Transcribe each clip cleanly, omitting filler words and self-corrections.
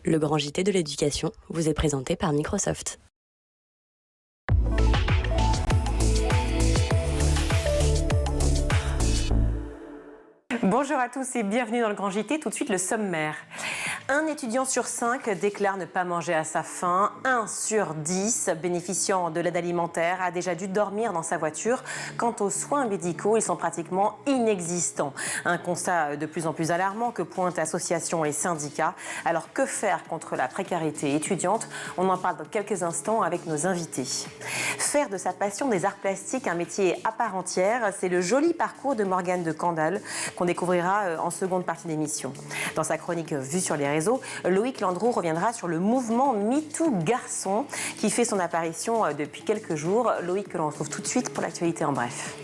Le grand JT de l'éducation vous est présenté par Microsoft. Bonjour à tous et bienvenue dans le Grand JT. Tout de suite le sommaire. Un étudiant sur 5 déclare ne pas manger à sa faim. 1 sur 10 bénéficiant de l'aide alimentaire a déjà dû dormir dans sa voiture. Quant aux soins médicaux, ils sont pratiquement inexistants. Un constat de plus en plus alarmant que pointent associations et syndicats. Alors que faire contre la précarité étudiante? On en parle dans quelques instants avec nos invités. Faire de sa passion des arts plastiques un métier à part entière, c'est le joli parcours de Morgane de Candale qu'on découvrira en seconde partie d'émission. Dans sa chronique Vue sur les réseaux, Loïc Landreau reviendra sur le mouvement MeToo Garçon qui fait son apparition depuis quelques jours. Loïc que l'on retrouve tout de suite pour l'actualité en bref.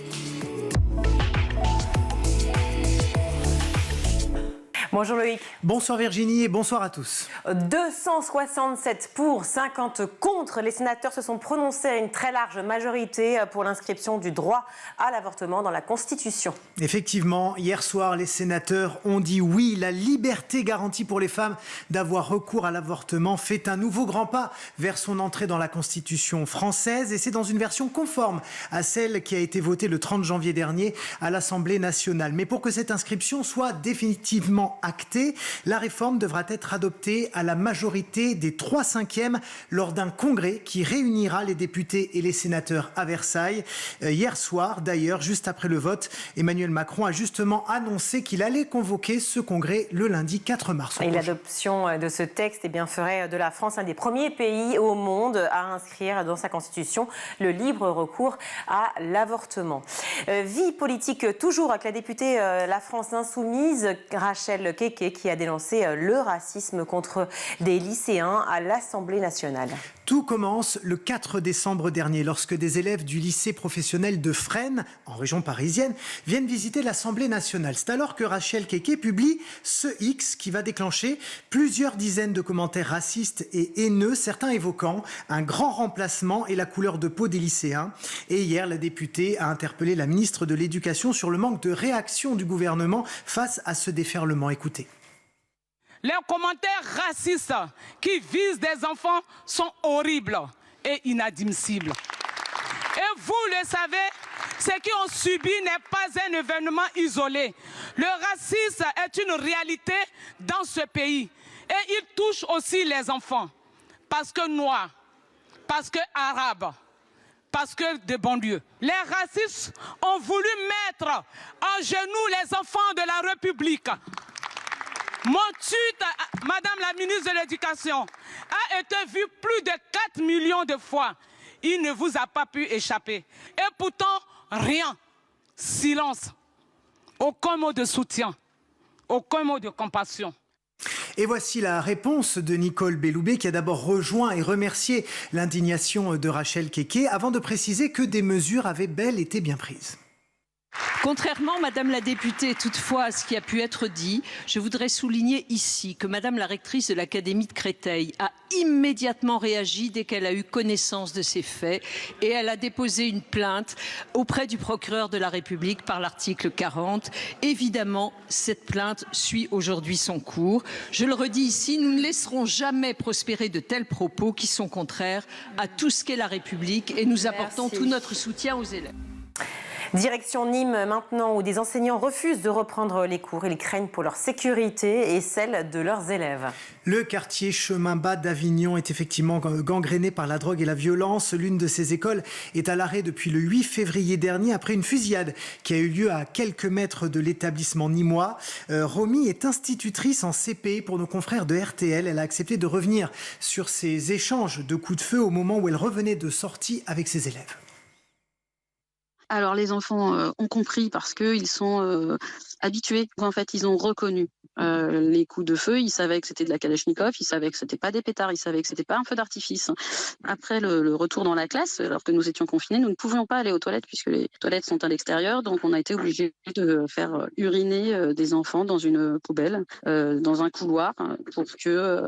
Bonjour Loïc. Bonsoir Virginie et bonsoir à tous. 267 pour, 50 contre. Les sénateurs se sont prononcés à une très large majorité pour l'inscription du droit à l'avortement dans la Constitution. Effectivement, hier soir, les sénateurs ont dit oui. La liberté garantie pour les femmes d'avoir recours à l'avortement fait un nouveau grand pas vers son entrée dans la Constitution française. Et c'est dans une version conforme à celle qui a été votée le 30 janvier dernier à l'Assemblée nationale. Mais pour que cette inscription soit définitivement actée, la réforme devra être adoptée à la majorité des 3/5 lors d'un congrès qui réunira les députés et les sénateurs à Versailles. Hier soir, d'ailleurs, juste après le vote, Emmanuel Macron a justement annoncé qu'il allait convoquer ce congrès le lundi 4 mars. Et l'adoption de ce texte ferait de la France un des premiers pays au monde à inscrire dans sa constitution le libre recours à l'avortement. Vie politique toujours avec la députée La France Insoumise, Rachel Keke, qui a dénoncé le racisme contre des lycéens à l'Assemblée nationale. Tout commence le 4 décembre dernier, lorsque des élèves du lycée professionnel de Fresnes, en région parisienne, viennent visiter l'Assemblée nationale. C'est alors que Rachel Keke publie ce X qui va déclencher plusieurs dizaines de commentaires racistes et haineux, certains évoquant un grand remplacement et la couleur de peau des lycéens. Et hier, la députée a interpellé la ministre de l'Éducation sur le manque de réaction du gouvernement face à ce déferlement. Écoutez. Les commentaires racistes qui visent des enfants sont horribles et inadmissibles. Et vous le savez, ce qui ont subi n'est pas un événement isolé. Le racisme est une réalité dans ce pays. Et il touche aussi les enfants. Parce que noirs, parce que arabes, parce que de banlieues. Les racistes ont voulu mettre en genoux les enfants de la République. Mon tweet, Madame la ministre de l'Éducation, a été vu plus de 4 millions de fois. Il ne vous a pas pu échapper. Et pourtant, rien. Silence. Aucun mot de soutien. Aucun mot de compassion. Et voici la réponse de Nicole Belloubet qui a d'abord rejoint et remercié l'indignation de Rachel Keke avant de préciser que des mesures avaient bel été bien prises. Contrairement, Madame la députée, toutefois, à ce qui a pu être dit, je voudrais souligner ici que Madame la rectrice de l'Académie de Créteil a immédiatement réagi dès qu'elle a eu connaissance de ces faits et elle a déposé une plainte auprès du procureur de la République par l'article 40. Évidemment, cette plainte suit aujourd'hui son cours. Je le redis ici, nous ne laisserons jamais prospérer de tels propos qui sont contraires à tout ce qu'est la République et nous apportons tout notre soutien aux élèves. Direction Nîmes maintenant, où des enseignants refusent de reprendre les cours. Ils craignent pour leur sécurité et celle de leurs élèves. Le quartier Chemin Bas d'Avignon est effectivement gangréné par la drogue et la violence. L'une de ces écoles est à l'arrêt depuis le 8 février dernier après une fusillade qui a eu lieu à quelques mètres de l'établissement nîmois. Romy est institutrice en CP pour nos confrères de RTL. Elle a accepté de revenir sur ces échanges de coups de feu au moment où elle revenait de sortie avec ses élèves. Alors les enfants ont compris parce qu'ils sont habitués. En fait, ils ont reconnu les coups de feu. Ils savaient que c'était de la Kalachnikov, ils savaient que c'était pas des pétards, ils savaient que c'était pas un feu d'artifice. Après le retour dans la classe, alors que nous étions confinés, nous ne pouvions pas aller aux toilettes puisque les toilettes sont à l'extérieur. Donc on a été obligés de faire uriner des enfants dans une poubelle, dans un couloir, pour que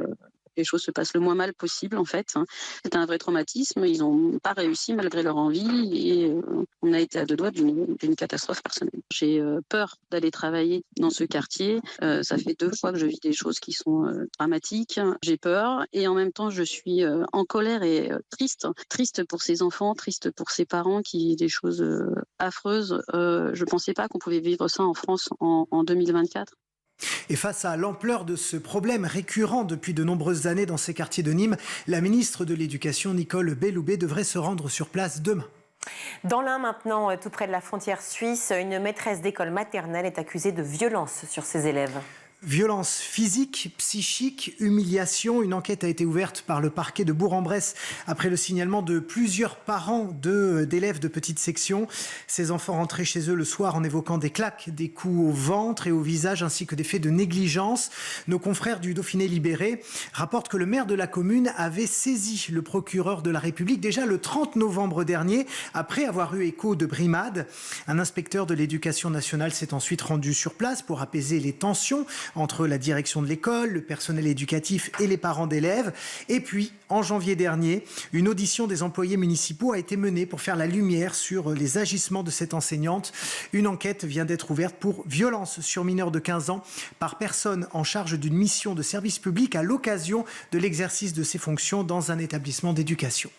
les choses se passent le moins mal possible en fait. C'était un vrai traumatisme, ils n'ont pas réussi malgré leur envie et on a été à deux doigts d'une catastrophe personnelle. J'ai peur d'aller travailler dans ce quartier, ça fait 2 fois que je vis des choses qui sont dramatiques, j'ai peur et en même temps je suis en colère et triste pour ces enfants, triste pour ces parents qui vivent des choses affreuses. Je ne pensais pas qu'on pouvait vivre ça en France en 2024. Et face à l'ampleur de ce problème récurrent depuis de nombreuses années dans ces quartiers de Nîmes, la ministre de l'Éducation, Nicole Belloubet, devrait se rendre sur place demain. Dans l'Ain maintenant, tout près de la frontière suisse, une maîtresse d'école maternelle est accusée de violence sur ses élèves. Violence physique, psychique, humiliation. Une enquête a été ouverte par le parquet de Bourg-en-Bresse après le signalement de plusieurs parents d'élèves de petite section. Ces enfants rentraient chez eux le soir en évoquant des claques, des coups au ventre et au visage ainsi que des faits de négligence. Nos confrères du Dauphiné Libéré rapportent que le maire de la commune avait saisi le procureur de la République déjà le 30 novembre dernier après avoir eu écho de brimades. Un inspecteur de l'éducation nationale s'est ensuite rendu sur place pour apaiser les tensions entre la direction de l'école, le personnel éducatif et les parents d'élèves. Et puis, en janvier dernier, une audition des employés municipaux a été menée pour faire la lumière sur les agissements de cette enseignante. Une enquête vient d'être ouverte pour violence sur mineur de 15 ans par personne en charge d'une mission de service public à l'occasion de l'exercice de ses fonctions dans un établissement d'éducation.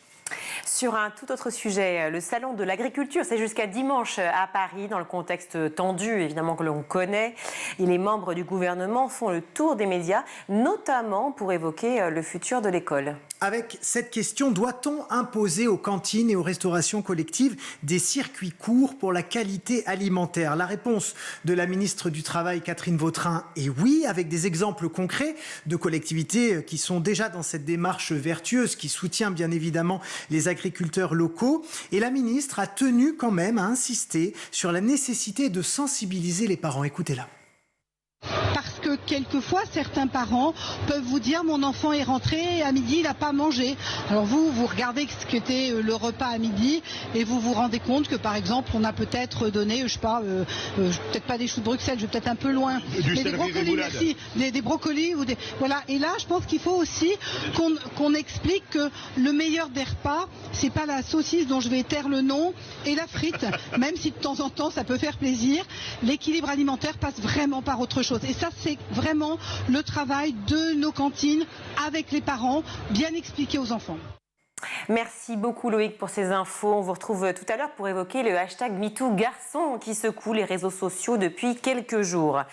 Sur un tout autre sujet, le salon de l'agriculture, c'est jusqu'à dimanche à Paris, dans le contexte tendu évidemment que l'on connaît. Et les membres du gouvernement font le tour des médias, notamment pour évoquer le futur de l'école. Avec cette question, doit-on imposer aux cantines et aux restaurations collectives des circuits courts pour la qualité alimentaire? La réponse de la ministre du Travail, Catherine Vautrin, est oui, avec des exemples concrets de collectivités qui sont déjà dans cette démarche vertueuse, qui soutient bien évidemment les agriculteurs locaux. Et la ministre a tenu quand même à insister sur la nécessité de sensibiliser les parents. Écoutez-la. Parce que quelquefois, certains parents peuvent vous dire « mon enfant est rentré à midi, il n'a pas mangé ». Alors vous regardez ce qu'était le repas à midi et vous vous rendez compte que par exemple, on a peut-être donné, je sais pas, peut-être pas des choux de Bruxelles, je vais peut-être un peu loin, mais des brocolis, merci, des brocolis ou des... Voilà, et là, je pense qu'il faut aussi qu'on explique que le meilleur des repas, c'est pas la saucisse dont je vais taire le nom et la frite, même si de temps en temps, ça peut faire plaisir. L'équilibre alimentaire passe vraiment par autre chose. Et ça, c'est vraiment le travail de nos cantines avec les parents, bien expliqué aux enfants. Merci beaucoup Loïc pour ces infos. On vous retrouve tout à l'heure pour évoquer le hashtag MeTooGarçon qui secoue les réseaux sociaux depuis quelques jours.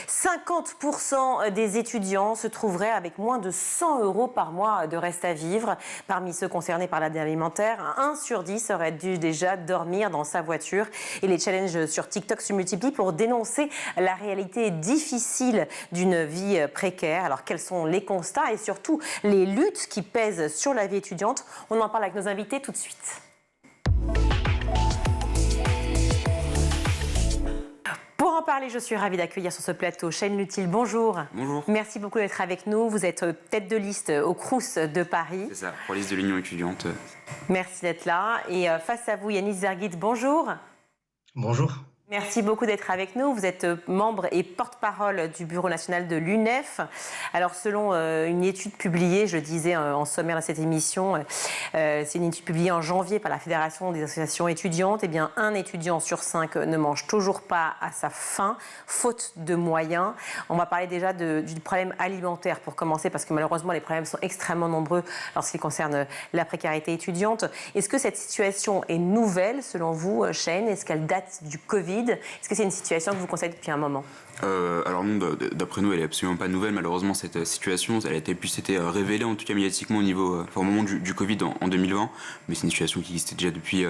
50% des étudiants se trouveraient avec moins de 100 € par mois de reste à vivre. Parmi ceux concernés par l'aide alimentaire, 1 sur 10 aurait dû déjà dormir dans sa voiture. Et les challenges sur TikTok se multiplient pour dénoncer la réalité difficile d'une vie précaire. Alors quels sont les constats et surtout les luttes qui pèsent sur la vie étudiante? On en parle avec nos invités tout de suite. Pour en parler, je suis ravie d'accueillir sur ce plateau Chêne Luthil. Bonjour. Bonjour. Merci beaucoup d'être avec nous. Vous êtes tête de liste au Crous de Paris. C'est ça, pour la liste de l'Union étudiante. Merci d'être là. Et face à vous, Yanis Zerguit, bonjour. Bonjour. Merci beaucoup d'être avec nous. Vous êtes membre et porte-parole du Bureau national de l'UNEF. Alors, selon une étude publiée, je disais en sommaire de cette émission, c'est une étude publiée en janvier par la Fédération des associations étudiantes. Eh bien, 1 étudiant sur 5 ne mange toujours pas à sa faim, faute de moyens. On va parler déjà du problème alimentaire pour commencer, parce que malheureusement, les problèmes sont extrêmement nombreux lorsqu'ils concernent la précarité étudiante. Est-ce que cette situation est nouvelle, selon vous, Chêne? Est-ce qu'elle date du Covid? Est-ce que c'est une situation que vous constatez depuis un moment? Alors non, d'après nous, elle est absolument pas nouvelle. Malheureusement, cette situation, elle a été révélée en tout cas médiatiquement au moment du Covid en 2020. Mais c'est une situation qui existait déjà depuis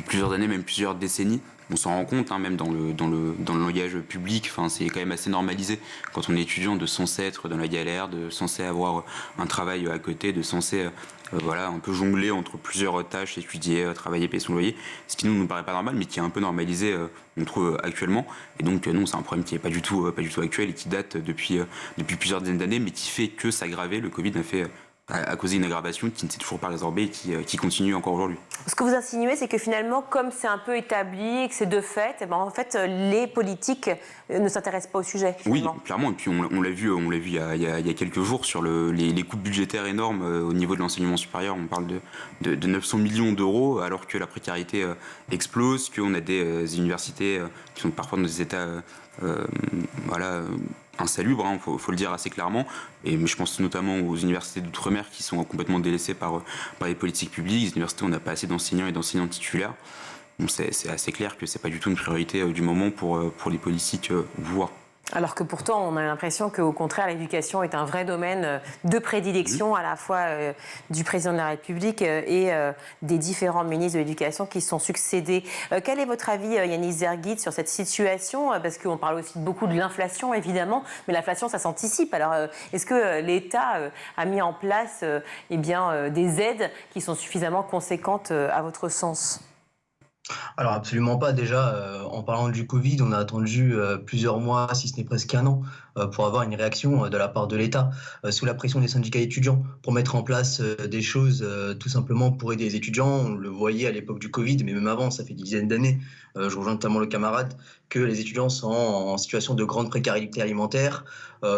plusieurs années, même plusieurs décennies. On s'en rend compte, même dans le langage public. Enfin, c'est quand même assez normalisé quand on est étudiant de censé être dans la galère, de censé avoir un travail à côté, de censé un peu jongler entre plusieurs tâches, étudier, travailler, payer son loyer. Ce qui nous paraît pas normal, mais qui est un peu normalisé, on trouve actuellement. Et donc non, c'est un problème qui est pas du tout actuel et qui date depuis plusieurs dizaines d'années, mais qui fait que s'aggraver. Le Covid n'a fait a causé une aggravation qui ne s'est toujours pas résorbée et qui continue encore aujourd'hui. Ce que vous insinuez, c'est que finalement, comme c'est un peu établi et que c'est de fait, eh ben, en fait, les politiques ne s'intéressent pas au sujet. Finalement. Oui, clairement. Et puis on l'a vu il y a quelques jours sur les coupes budgétaires énormes au niveau de l'enseignement supérieur. On parle de 900 millions d'euros, alors que la précarité explose, qu'on a des universités qui sont parfois dans des états insalubres, hein, faut le dire assez clairement. Mais je pense notamment aux universités d'outre-mer qui sont complètement délaissées par les politiques publiques. Les universités, on n'a pas assez d'enseignants et d'enseignants titulaires. Bon, c'est assez clair que c'est pas du tout une priorité du moment pour les politiques pouvoir. Alors que pourtant, on a l'impression qu'au contraire, l'éducation est un vrai domaine de prédilection à la fois du président de la République et des différents ministres de l'éducation qui se sont succédés. Quel est votre avis, Yanis Zerguid, sur cette situation? Parce qu'on parle aussi beaucoup de l'inflation, évidemment, mais l'inflation, ça s'anticipe. Alors, est-ce que l'État a mis en place des aides qui sont suffisamment conséquentes à votre sens? Alors absolument pas. Déjà, en parlant du Covid, on a attendu plusieurs mois, si ce n'est presque un an, pour avoir une réaction de la part de l'État, sous la pression des syndicats étudiants, pour mettre en place des choses tout simplement pour aider les étudiants. On le voyait à l'époque du Covid, mais même avant, ça fait des dizaines d'années, je rejoins notamment le camarade, que les étudiants sont en situation de grande précarité alimentaire,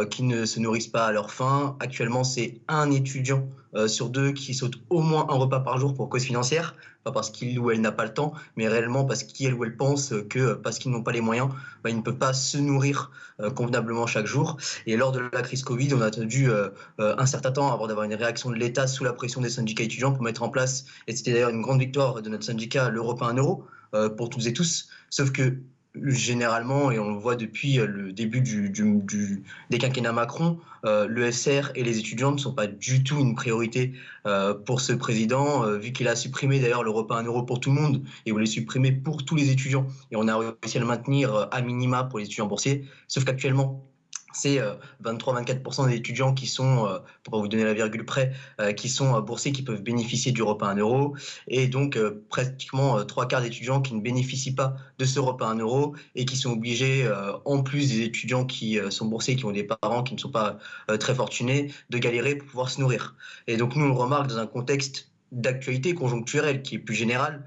qui ne se nourrissent pas à leur faim. Actuellement, c'est un étudiant sur deux qui saute au moins un repas par jour pour cause financière, pas parce qu'il ou elle n'a pas le temps, mais réellement parce qu'il ou elle pense que parce qu'ils n'ont pas les moyens, ils ne peuvent pas se nourrir convenablement chaque jour. Et lors de la crise Covid, on a attendu un certain temps avant d'avoir une réaction de l'État sous la pression des syndicats étudiants pour mettre en place, et c'était d'ailleurs une grande victoire de notre syndicat, l'Europe à 1 euro pour toutes et tous, sauf que généralement, et on le voit depuis le début des quinquennats Macron, le FCR et les étudiants ne sont pas du tout une priorité pour ce président, vu qu'il a supprimé d'ailleurs le repas à 1 euro pour tout le monde et voulait supprimer pour tous les étudiants. Et on a réussi à le maintenir à minima pour les étudiants boursiers, sauf qu'actuellement, c'est 23-24% des étudiants qui sont, pour pas vous donner la virgule près, qui sont boursiers, qui peuvent bénéficier du repas à 1 euro. Et donc, pratiquement 3/4 d'étudiants qui ne bénéficient pas de ce repas à 1 euro et qui sont obligés, en plus des étudiants qui sont boursiers, qui ont des parents qui ne sont pas très fortunés, de galérer pour pouvoir se nourrir. Et donc, nous, on le remarque dans un contexte d'actualité conjoncturelle qui est plus général,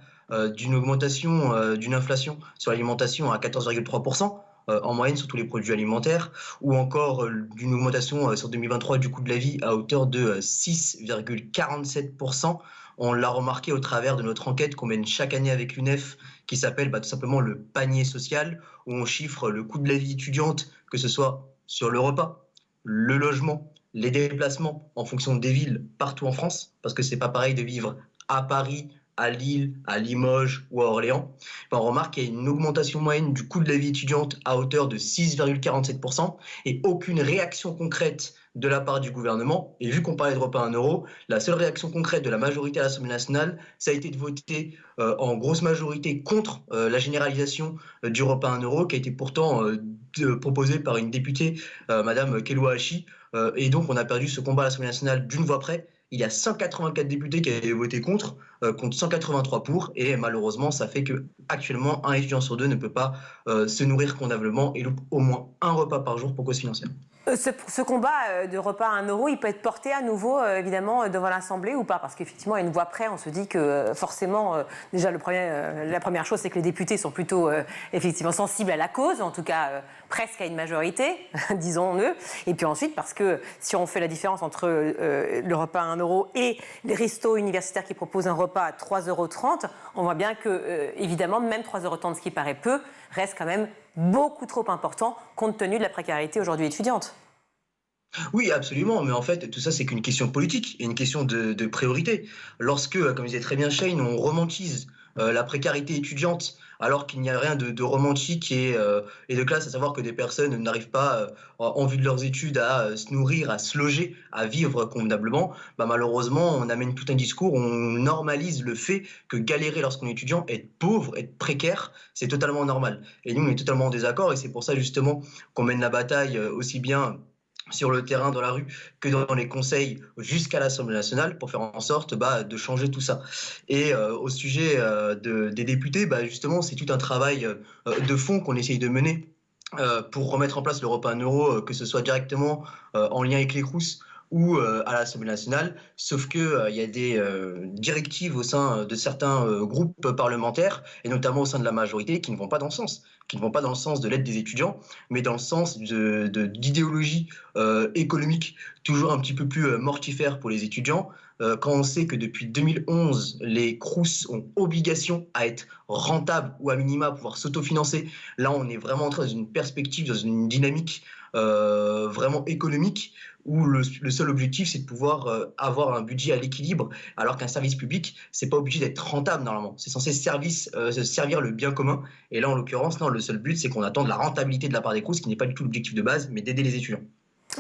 d'une augmentation, d'une inflation sur l'alimentation à 14,3%. En moyenne sur tous les produits alimentaires, ou encore d'une augmentation sur 2023 du coût de la vie à hauteur de 6,47%. On l'a remarqué au travers de notre enquête qu'on mène chaque année avec l'UNEF, qui s'appelle tout simplement le panier social, où on chiffre le coût de la vie étudiante, que ce soit sur le repas, le logement, les déplacements en fonction des villes partout en France, parce que c'est pas pareil de vivre à Paris, à Lille, à Limoges ou à Orléans. On remarque qu'il y a une augmentation moyenne du coût de la vie étudiante à hauteur de 6,47% et aucune réaction concrète de la part du gouvernement. Et vu qu'on parlait de repas à 1 euro, la seule réaction concrète de la majorité à l'Assemblée nationale, ça a été de voter en grosse majorité contre la généralisation du repas à 1 euro, qui a été pourtant proposée par une députée, Madame Keloua Hachi. Et donc on a perdu ce combat à l'Assemblée nationale d'une voix près. Il y a 184 députés qui avaient voté contre 183 pour, et malheureusement, ça fait qu'actuellement, un étudiant sur deux ne peut pas se nourrir convenablement et loupe au moins un repas par jour pour cause financière. Ce combat de repas à 1 euro, il peut être porté à nouveau, évidemment, devant l'Assemblée ou pas? Parce qu'effectivement, à une voix près, on se dit que forcément, déjà, la première chose, c'est que les députés sont plutôt effectivement sensibles à la cause, en tout cas presque à une majorité, disons-le. Et puis ensuite, parce que si on fait la différence entre le repas à 1 euro et les restos universitaires qui proposent un repas à 3,30 €, on voit bien que, évidemment, même 3,30 €, ce qui paraît peu, reste quand même beaucoup trop important compte tenu de la précarité aujourd'hui étudiante. Oui, absolument, mais en fait, tout ça, c'est qu'une question politique et une question de priorité. Lorsque, comme disait très bien Shane, on romantise la précarité étudiante, alors qu'il n'y a rien de romantique et de classe, à savoir que des personnes n'arrivent pas, en vue de leurs études, à se nourrir, à se loger, à vivre convenablement, malheureusement, on amène tout un discours, on normalise le fait que galérer lorsqu'on est étudiant, être pauvre, être précaire, c'est totalement normal. Et nous, on est totalement en désaccord, et c'est pour ça, justement, qu'on mène la bataille aussi bien sur le terrain, dans la rue, que dans les conseils jusqu'à l'Assemblée nationale pour faire en sorte de changer tout ça. Et au sujet des députés, justement, c'est tout un travail de fond qu'on essaye de mener pour remettre en place le repas à 1 euro, que ce soit directement en lien avec les Crous ou à l'Assemblée nationale, sauf que il y a des directives au sein de certains groupes parlementaires, et notamment au sein de la majorité, qui ne vont pas dans le sens, de l'aide des étudiants, mais dans le sens d'idéologie économique toujours un petit peu plus mortifère pour les étudiants. Quand on sait que depuis 2011, les Crous ont obligation à être rentables ou à minima pouvoir s'autofinancer, là on est vraiment entré dans une perspective, dans une dynamique vraiment économique, où le seul objectif c'est de pouvoir avoir un budget à l'équilibre, alors qu'un service public c'est pas obligé d'être rentable normalement, c'est censé servir le bien commun, et là en l'occurrence non, le seul but c'est qu'on attend de la rentabilité de la part des Crous, qui n'est pas du tout l'objectif de base, mais d'aider les étudiants.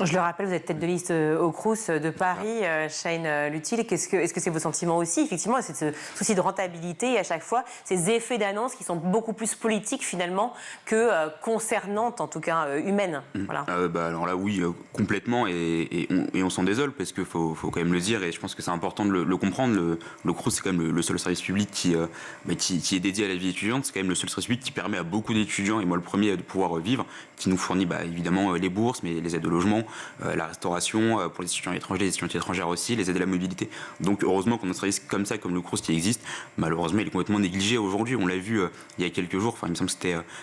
Je le rappelle, vous êtes tête de liste au Crous de Paris, Chahine Luthil. Est-ce que c'est vos sentiments aussi? Effectivement, c'est ce souci de rentabilité et à chaque fois ces effets d'annonce qui sont beaucoup plus politiques finalement que concernantes, en tout cas humaines. Voilà. Alors là, oui, complètement, et on s'en désole parce qu'il faut quand même le dire, et je pense que c'est important de le comprendre. Le Crous, c'est quand même le seul service public qui est dédié à la vie étudiante. C'est quand même le seul service public qui permet à beaucoup d'étudiants, et moi le premier, de pouvoir vivre, qui nous fournit évidemment les bourses, mais les aides au logement, la restauration pour les étudiants étrangers, les étudiantes étrangères aussi, les aides à la mobilité. Donc heureusement qu'on a un service comme ça, comme le Crous qui existe. Malheureusement, il est complètement négligé aujourd'hui. On l'a vu il y a quelques jours, il me semble que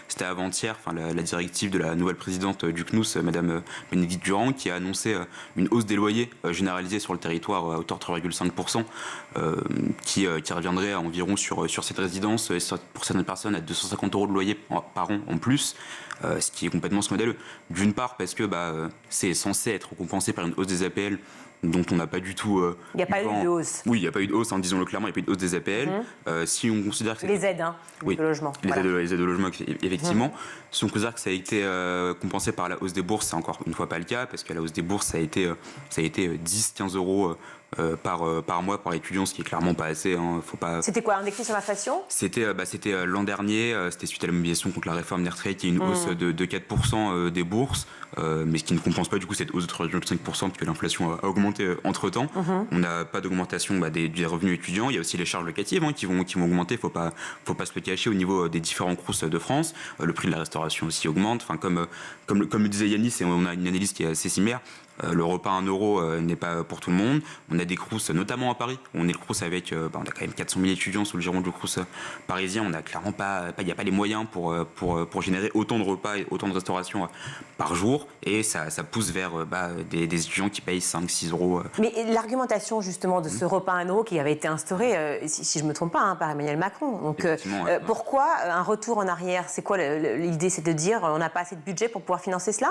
c'était avant-hier, la directive de la nouvelle présidente du CNUS, Madame Bénédicte Durand, qui a annoncé une hausse des loyers généralisée sur le territoire à hauteur de 3,5%, qui reviendrait à environ sur cette résidence, et pour certaines personnes à 250 € de loyer par an en plus. Ce qui est complètement scandaleux. D'une part parce que c'est censé être compensé par une hausse des APL dont on n'a pas du tout... il n'y a pas eu de hausse. Oui, il n'y a pas eu de hausse, disons-le clairement, il n'y a pas eu de hausse des APL. Si on considère que... Les aides, oui, de logement. Les aides au logement, effectivement. Si on considère que ça a été compensé par la hausse des bourses, c'est encore une fois pas le cas, parce que la hausse des bourses, ça a été 10-15 € par mois par étudiant, ce qui est clairement pas assez. Faut pas... C'était quoi, un décret sur l'inflation? C'était l'an dernier, c'était suite à la mobilisation contre la réforme des retraites, il y a une hausse de 4% des bourses, mais ce qui ne compense pas du coup cette hausse de 3,5% parce que l'inflation a augmenté entre-temps. On n'a pas d'augmentation des revenus étudiants, il y a aussi les charges locatives qui vont augmenter, faut pas se le cacher au niveau des différents Crous de France. Le prix de la restauration aussi augmente, comme le disait Yanis, et on a une analyse qui est assez similaire. Le repas à 1 € n'est pas pour tout le monde. On a des Crous, notamment à Paris. On est le Crous avec, on a quand même 400 000 étudiants sous le giron du Crous parisien. On n'a clairement il n'y a pas les moyens pour générer autant de repas et autant de restauration par jour. Et ça pousse vers des étudiants qui payent 5-6 €. Mais l'argumentation justement de ce repas à 1 € qui avait été instauré, si je ne me trompe pas, par Emmanuel Macron. Donc pourquoi un retour en arrière? C'est quoi l'idée? C'est de dire on n'a pas assez de budget pour pouvoir financer cela?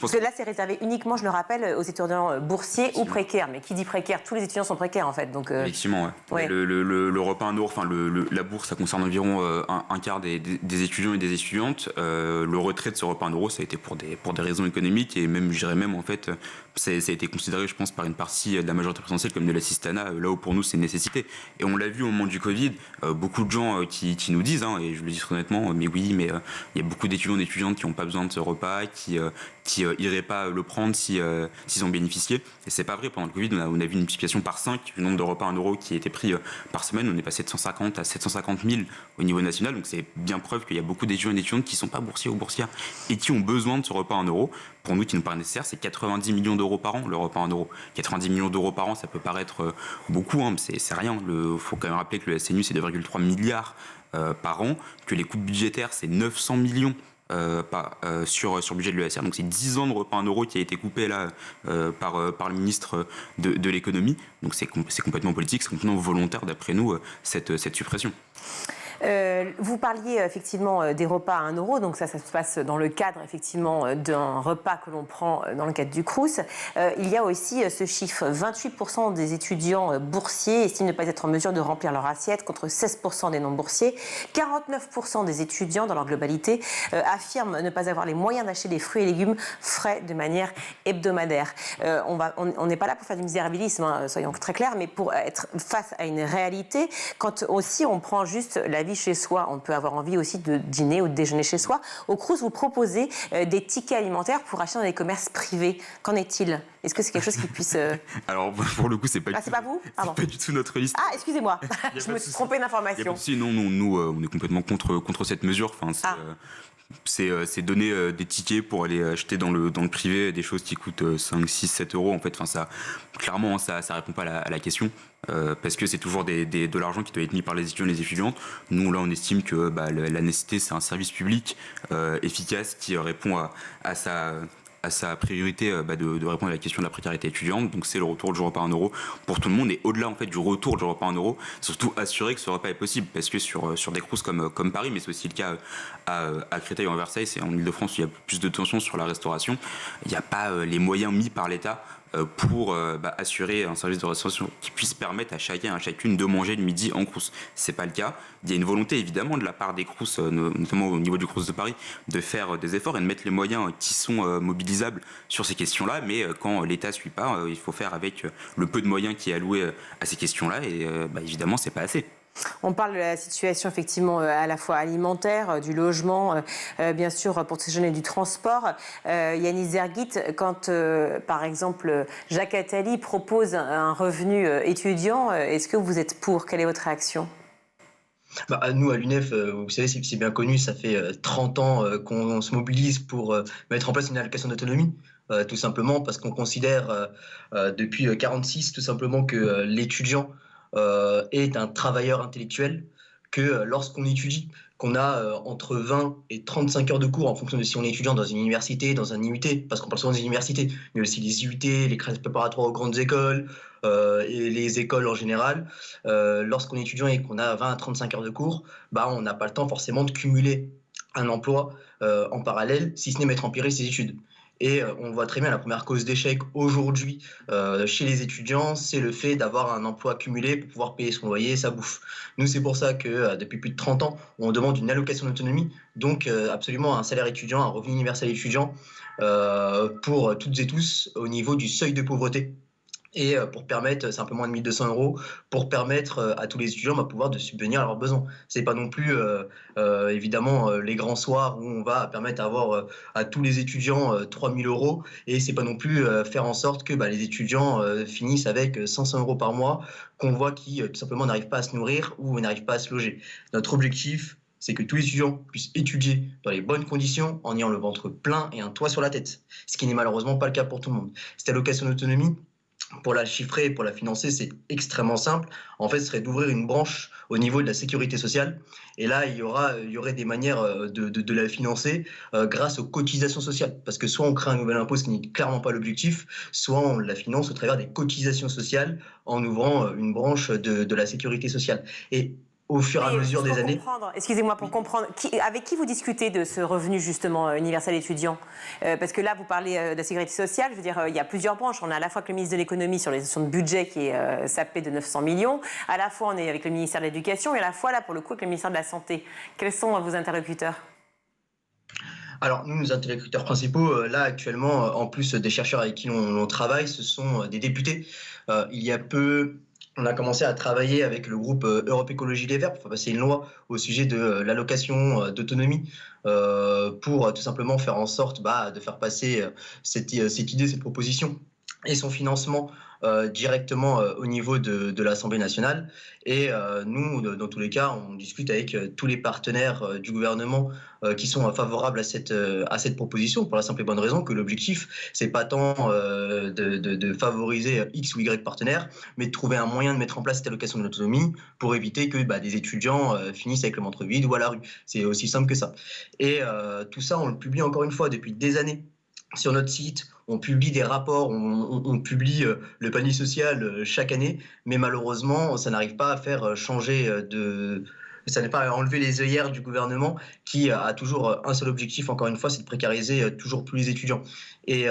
Parce que là, c'est réservé uniquement, je le rappelle, aux étudiants boursiers ou précaires. Mais qui dit précaire? Tous les étudiants sont précaires, en fait. Donc, effectivement, ouais. Le repas à 1 €, la bourse, ça concerne environ un quart des étudiants et des étudiantes. Le retrait de ce repas à 1 €, ça a été pour des raisons économiques, et même, je dirais même, en fait, ça a été considéré, je pense, par une partie de la majorité présidentielle comme de l'assistanat, là où pour nous, c'est une nécessité. Et on l'a vu au moment du Covid, beaucoup de gens qui nous disent, et je le dis honnêtement, mais oui, mais il y a beaucoup d'étudiants et d'étudiantes qui n'ont pas besoin de ce repas, qui n'iraient pas le prendre s'ils ont bénéficié. Et c'est pas vrai. Pendant le Covid, on a vu une multiplication par 5 du nombre de repas à 1 € qui étaient pris par semaine. On est passé de 150 à 750 000 au niveau national. Donc c'est bien preuve qu'il y a beaucoup d'étudiants et d'étudiantes qui ne sont pas boursiers ou boursières et qui ont besoin de ce repas à 1 €. Pour nous, qui nous paraît nécessaire, c'est 90 millions € par an, le repas à 1 €. 90 millions € par an, ça peut paraître beaucoup, mais c'est rien. Il faut quand même rappeler que le SNU, c'est 2,3 milliards par an, que les coupes budgétaires, c'est 900 millions sur le budget de l'ESR. Donc c'est 10 ans de repas à 1 € qui a été coupé là par le ministre de l'économie. Donc c'est complètement politique, c'est complètement volontaire d'après nous cette suppression. Vous parliez effectivement des repas à 1 €, donc ça se passe dans le cadre effectivement d'un repas que l'on prend dans le cadre du Crous. Il y a aussi ce chiffre, 28% des étudiants boursiers estiment ne pas être en mesure de remplir leur assiette contre 16% des non-boursiers. 49% des étudiants dans leur globalité affirment ne pas avoir les moyens d'acheter des fruits et légumes frais de manière hebdomadaire. On n'est pas là pour faire du misérabilisme, soyons très clairs, mais pour être face à une réalité, quand aussi on prend juste la vie chez soi, on peut avoir envie aussi de dîner ou de déjeuner chez soi. Au Crous, vous proposez des tickets alimentaires pour acheter dans les commerces privés. Qu'en est-il? Est-ce que c'est quelque chose qui puisse... Alors, pour le coup, c'est pas, c'est pas vous? Pardon. Pas du tout notre liste. Ah, excusez-moi, je me suis trompée d'information. Nous, on est complètement contre cette mesure. Enfin, c'est donner des tickets pour aller acheter dans le privé des choses qui coûtent 5, 6, 7 euros. En fait, enfin, clairement, ça répond pas à la question. Parce que c'est toujours de l'argent qui doit être mis par les étudiants et les étudiantes. Nous, là, on estime que la nécessité, c'est un service public efficace qui répond à sa priorité de répondre à la question de la précarité étudiante. Donc c'est le retour du repas à 1 euro pour tout le monde. Et au-delà en fait du retour du repas à 1 euro, surtout assurer que ce repas est possible. Parce que sur des crous comme Paris, mais c'est aussi le cas à Créteil ou à Versailles, c'est en Ile-de-France où il y a plus de tensions sur la restauration. Il n'y a pas les moyens mis par l'État pour assurer un service de restauration qui puisse permettre à chacun et à chacune de manger le midi en crous. C'est pas le cas. Il y a une volonté évidemment de la part des crous, notamment au niveau du crous de Paris, de faire des efforts et de mettre les moyens qui sont mobilisables sur ces questions-là, mais quand l'État ne suit pas, il faut faire avec le peu de moyens qui est alloué à ces questions-là et évidemment c'est pas assez. On parle de la situation effectivement à la fois alimentaire, du logement, bien sûr pour ces jeunes et du transport. Yanis Zerguit, quand par exemple Jacques Attali propose un revenu étudiant, est-ce que vous êtes pour? Quelle est votre réaction? Nous, à l'UNEF, vous savez, c'est bien connu, ça fait 30 ans qu'on se mobilise pour mettre en place une allocation d'autonomie. Tout simplement parce qu'on considère depuis 1946 tout simplement que l'étudiant est un travailleur intellectuel, que lorsqu'on étudie, qu'on a entre 20 et 35 heures de cours en fonction de si on est étudiant dans une université, dans un IUT, parce qu'on parle souvent des universités, mais aussi les IUT, les classes préparatoires aux grandes écoles et les écoles en général. Lorsqu'on est étudiant et qu'on a 20 à 35 heures de cours, on n'a pas le temps forcément de cumuler un emploi en parallèle, si ce n'est mettre en péril ses études. Et on voit très bien la première cause d'échec aujourd'hui chez les étudiants, c'est le fait d'avoir un emploi cumulé pour pouvoir payer son loyer et sa bouffe. Nous, c'est pour ça que depuis plus de 30 ans, on demande une allocation d'autonomie, donc absolument un salaire étudiant, un revenu universel étudiant pour toutes et tous au niveau du seuil de pauvreté. Et pour permettre, c'est un peu moins de 1 200 euros, pour permettre à tous les étudiants de pouvoir de subvenir à leurs besoins. Ce n'est pas non plus, évidemment, les grands soirs où on va permettre d'avoir à tous les étudiants 3 000 euros, et ce n'est pas non plus faire en sorte que les étudiants finissent avec 500 euros par mois, qu'on voit qui tout simplement n'arrivent pas à se nourrir ou n'arrivent pas à se loger. Notre objectif, c'est que tous les étudiants puissent étudier dans les bonnes conditions en ayant le ventre plein et un toit sur la tête, ce qui n'est malheureusement pas le cas pour tout le monde. Cette allocation d'autonomie, pour la chiffrer et pour la financer, c'est extrêmement simple. En fait, ce serait d'ouvrir une branche au niveau de la sécurité sociale. Et là, il y aurait des manières de la financer grâce aux cotisations sociales. Parce que soit on crée un nouvel impôt, ce qui n'est clairement pas l'objectif, soit on la finance au travers des cotisations sociales en ouvrant une branche de la sécurité sociale. Et au fur et à mesure des années... Excusez-moi, pour comprendre, avec qui vous discutez de ce revenu justement universel étudiant? Parce que là, vous parlez de la sécurité sociale, je veux dire, il y a plusieurs branches. On a à la fois que le ministre de l'économie sur les questions de budget qui est sapé de 900 millions, à la fois on est avec le ministère de l'éducation et à la fois là, pour le coup, avec le ministère de la santé. Quels sont vos interlocuteurs? Alors, nous, nos interlocuteurs principaux, là, actuellement, en plus des chercheurs avec qui on travaille, ce sont des députés. Il y a peu... On a commencé à travailler avec le groupe Europe Écologie Les Verts pour faire passer une loi au sujet de l'allocation d'autonomie pour tout simplement faire en sorte de faire passer cette idée, cette proposition et son financement directement au niveau de l'Assemblée nationale. Et nous, dans tous les cas, on discute avec tous les partenaires du gouvernement qui sont favorables à cette proposition, pour la simple et bonne raison que l'objectif, c'est pas tant de favoriser X ou Y partenaires, mais de trouver un moyen de mettre en place cette allocation de l'autonomie pour éviter que des étudiants finissent avec le ventre vide ou à la rue. C'est aussi simple que ça. Et tout ça, on le publie encore une fois depuis des années sur notre site. On publie des rapports, on publie le panier social chaque année, mais malheureusement, ça n'arrive pas à faire changer ça n'est pas à enlever les œillères du gouvernement qui a toujours un seul objectif, encore une fois, c'est de précariser toujours plus les étudiants. Et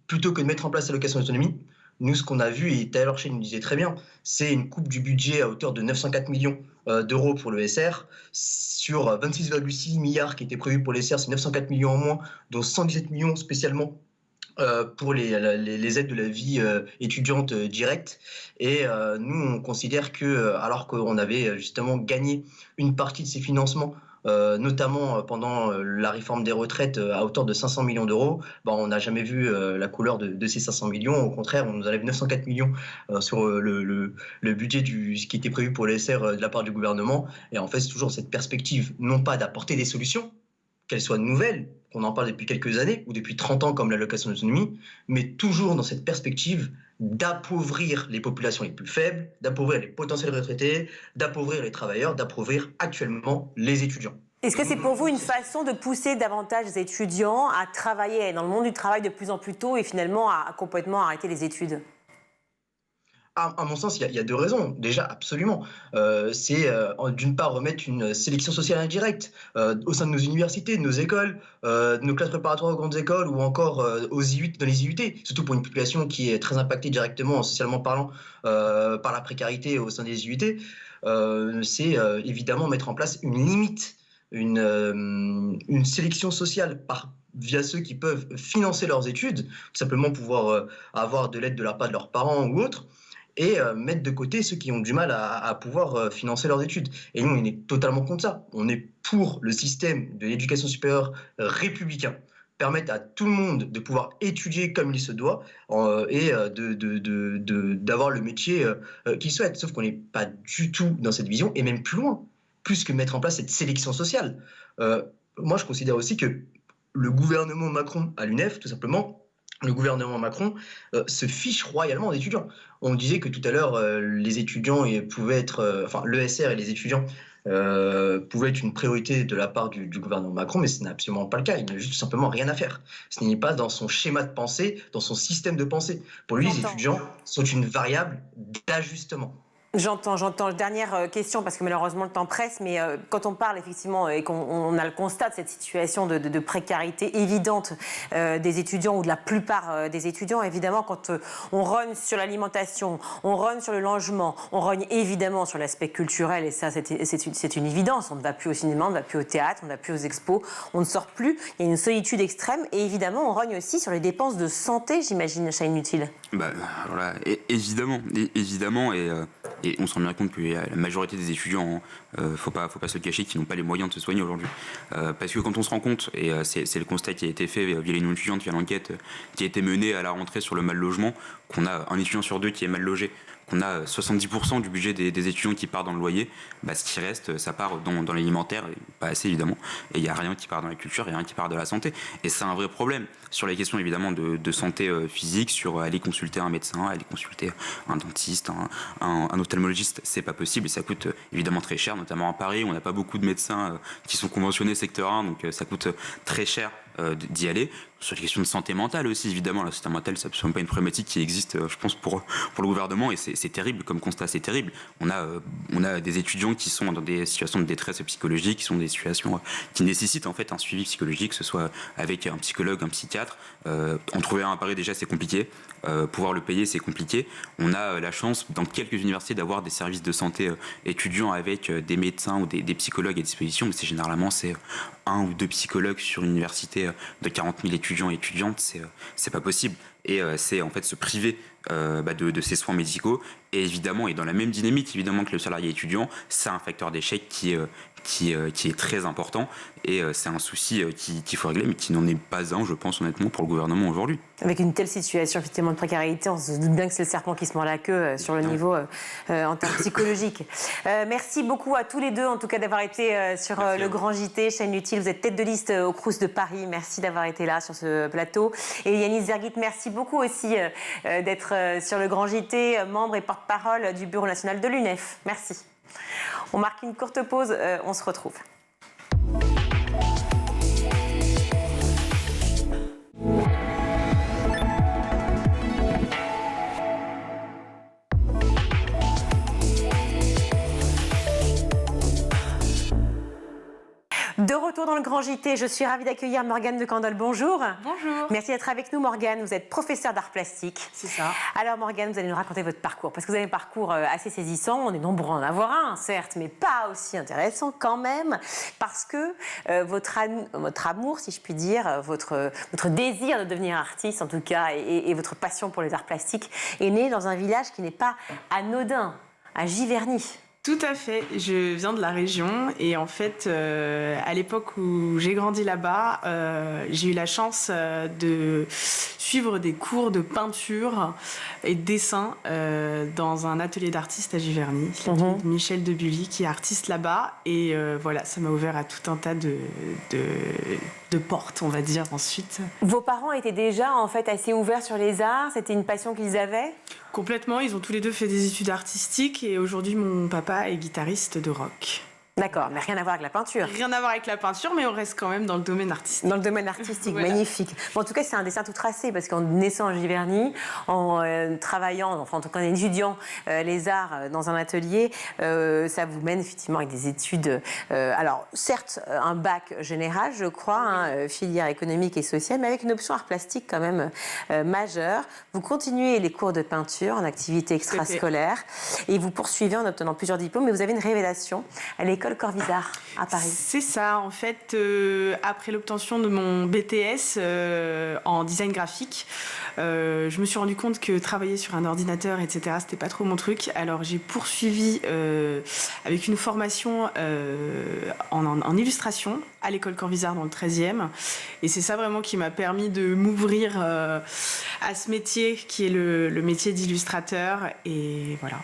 plutôt que de mettre en place l'allocation d'autonomie, nous, ce qu'on a vu, et Taylor Shea nous disait très bien, c'est une coupe du budget à hauteur de 904 millions d'euros pour le SR. Sur 26,6 milliards qui étaient prévus pour les SR, c'est 904 millions en moins, dont 117 millions spécialement pour les aides de la vie étudiante directe. Et nous, on considère que, alors qu'on avait justement gagné une partie de ces financements notamment pendant la réforme des retraites à hauteur de 500 millions d'euros, on n'a jamais vu la couleur de ces 500 millions. Au contraire, on nous enlève 904 millions sur le budget ce qui était prévu pour les SR de la part du gouvernement. Et en fait, c'est toujours cette perspective, non pas d'apporter des solutions, qu'elles soient nouvelles, qu'on en parle depuis quelques années, ou depuis 30 ans comme l'allocation d'autonomie, mais toujours dans cette perspective d'appauvrir les populations les plus faibles, d'appauvrir les potentiels retraités, d'appauvrir les travailleurs, d'appauvrir actuellement les étudiants. Est-ce que c'est pour vous une façon de pousser davantage les étudiants à travailler dans le monde du travail de plus en plus tôt et finalement à complètement arrêter les études ? À mon sens, il y a deux raisons. Déjà, absolument. C'est d'une part remettre une sélection sociale indirecte au sein de nos universités, de nos écoles, de nos classes préparatoires aux grandes écoles ou encore dans les IUT, surtout pour une population qui est très impactée directement, socialement parlant, par la précarité au sein des IUT. C'est évidemment mettre en place une limite, une sélection sociale via ceux qui peuvent financer leurs études, tout simplement pouvoir avoir de l'aide de la part de leurs parents ou autres, et mettre de côté ceux qui ont du mal à pouvoir financer leurs études. Et nous, on est totalement contre ça. On est pour le système de l'éducation supérieure républicain, permettre à tout le monde de pouvoir étudier comme il se doit et d'avoir le métier qu'il souhaite. Sauf qu'on n'est pas du tout dans cette vision, et même plus loin, plus que mettre en place cette sélection sociale. Moi, je considère aussi que le gouvernement Macron à l'UNEF, tout simplement, le gouvernement Macron se fiche royalement des étudiants. On disait que tout à l'heure, les étudiants pouvaient être, l'ESR et les étudiants pouvaient être une priorité de la part du gouvernement Macron, mais ce n'est absolument pas le cas. Il n'a juste tout simplement rien à faire. Ce n'est pas dans son schéma de pensée, dans son système de pensée. Pour lui, les étudiants sont une variable d'ajustement. J'entends. Dernière question, parce que malheureusement le temps presse, mais quand on parle effectivement et qu'on a le constat de cette situation de précarité évidente des étudiants ou de la plupart des étudiants, évidemment, quand on rogne sur l'alimentation, on rogne sur le logement, on rogne évidemment sur l'aspect culturel, et ça c'est une évidence. On ne va plus au cinéma, on ne va plus au théâtre, on ne va plus aux expos, on ne sort plus, il y a une solitude extrême, et évidemment on rogne aussi sur les dépenses de santé, j'imagine, Chahine Utile. Voilà, évidemment, et on se rend bien compte que la majorité des étudiants, faut pas se le cacher, qui n'ont pas les moyens de se soigner aujourd'hui. Parce que quand on se rend compte, et c'est le constat qui a été fait via les étudiantes, via l'enquête qui a été menée à la rentrée sur le mal logement, qu'on a un étudiant sur deux qui est mal logé, qu'on a 70% du budget des étudiants qui part dans le loyer, ce qui reste, ça part dans l'alimentaire, pas assez évidemment, et il n'y a rien qui part dans la culture, il n'y a rien qui part de la santé. Et c'est un vrai problème sur les questions évidemment de santé physique, sur aller consulter un médecin, aller consulter un dentiste, un ophtalmologiste, c'est pas possible et ça coûte évidemment très cher, notamment à Paris, on n'a pas beaucoup de médecins qui sont conventionnés secteur 1, donc ça coûte très cher d'y aller. Sur les questions de santé mentale aussi, évidemment, la santé mentale, c'est absolument pas une problématique qui existe, je pense, pour le gouvernement, et c'est terrible comme constat, c'est terrible. On a des étudiants qui sont dans des situations de détresse psychologique, qui sont des situations qui nécessitent en fait un suivi psychologique, que ce soit avec un psychologue, un psychiatre. En trouver un à Paris déjà, c'est compliqué. Pouvoir le payer, c'est compliqué. On a la chance, dans quelques universités, d'avoir des services de santé étudiants avec des médecins ou des psychologues à disposition, mais généralement, c'est 1 ou 2 psychologues sur une université de 40 000 étudiants et étudiantes, c'est pas possible. Et c'est en fait se priver de ces soins médicaux. Et évidemment, et dans la même dynamique évidemment que le salarié étudiant, c'est un facteur d'échec qui est très important. Et c'est un souci qu'il faut régler, mais qui n'en est pas un, je pense honnêtement, pour le gouvernement aujourd'hui. Avec une telle situation effectivement de précarité, on se doute bien que c'est le serpent qui se mord la queue sur le niveau en termes psychologiques. Merci beaucoup à tous les deux, en tout cas, d'avoir été sur le Grand JT. Chahine Utile, vous êtes tête de liste au Crous de Paris. Merci d'avoir été là sur ce plateau. Et Yanis Zerguit, merci beaucoup aussi d'être sur le Grand JT, membre et porte-parole du Bureau national de l'UNEF. Merci. On marque une courte pause, on se retrouve. De retour dans le Grand JT, je suis ravie d'accueillir Morgane de Candolle. Bonjour. Bonjour. Merci d'être avec nous, Morgane. Vous êtes professeure d'art plastique. C'est ça. Alors, Morgane, vous allez nous raconter votre parcours, parce que vous avez un parcours assez saisissant. On est nombreux à en avoir un, certes, mais pas aussi intéressant quand même, parce que votre amour, si je puis dire, votre désir de devenir artiste, en tout cas, et votre passion pour les arts plastiques, est né dans un village qui n'est pas anodin, à Giverny. Tout à fait, je viens de la région et en fait, à l'époque où j'ai grandi là-bas, j'ai eu la chance de suivre des cours de peinture et de dessin dans un atelier d'artiste à Giverny, Michel Debully qui est artiste là-bas et voilà, ça m'a ouvert à tout un tas de portes, on va dire, ensuite. Vos parents étaient déjà en fait assez ouverts sur les arts, c'était une passion qu'ils avaient ? Complètement, ils ont tous les deux fait des études artistiques et aujourd'hui mon papa est guitariste de rock. D'accord, mais rien à voir avec la peinture. Rien à voir avec la peinture, mais on reste quand même dans le domaine artistique. Dans le domaine artistique, voilà. Magnifique. Bon, en tout cas, c'est un dessin tout tracé, parce qu'en naissant à Giverny, en travaillant, enfin en tout cas en étudiant les arts dans un atelier, ça vous mène effectivement avec des études, alors certes un bac général, je crois, filière économique et sociale, mais avec une option art plastique quand même majeure. Vous continuez les cours de peinture en activité extrascolaire, et vous poursuivez en obtenant plusieurs diplômes, mais vous avez une révélation à l'école Corvisart à Paris. C'est ça, en fait, après l'obtention de mon BTS en design graphique, je me suis rendu compte que travailler sur un ordinateur, etc., c'était pas trop mon truc. Alors j'ai poursuivi avec une formation en illustration à l'école Corvisart dans le 13e. Et c'est ça vraiment qui m'a permis de m'ouvrir à ce métier qui est le métier d'illustrateur. Et voilà.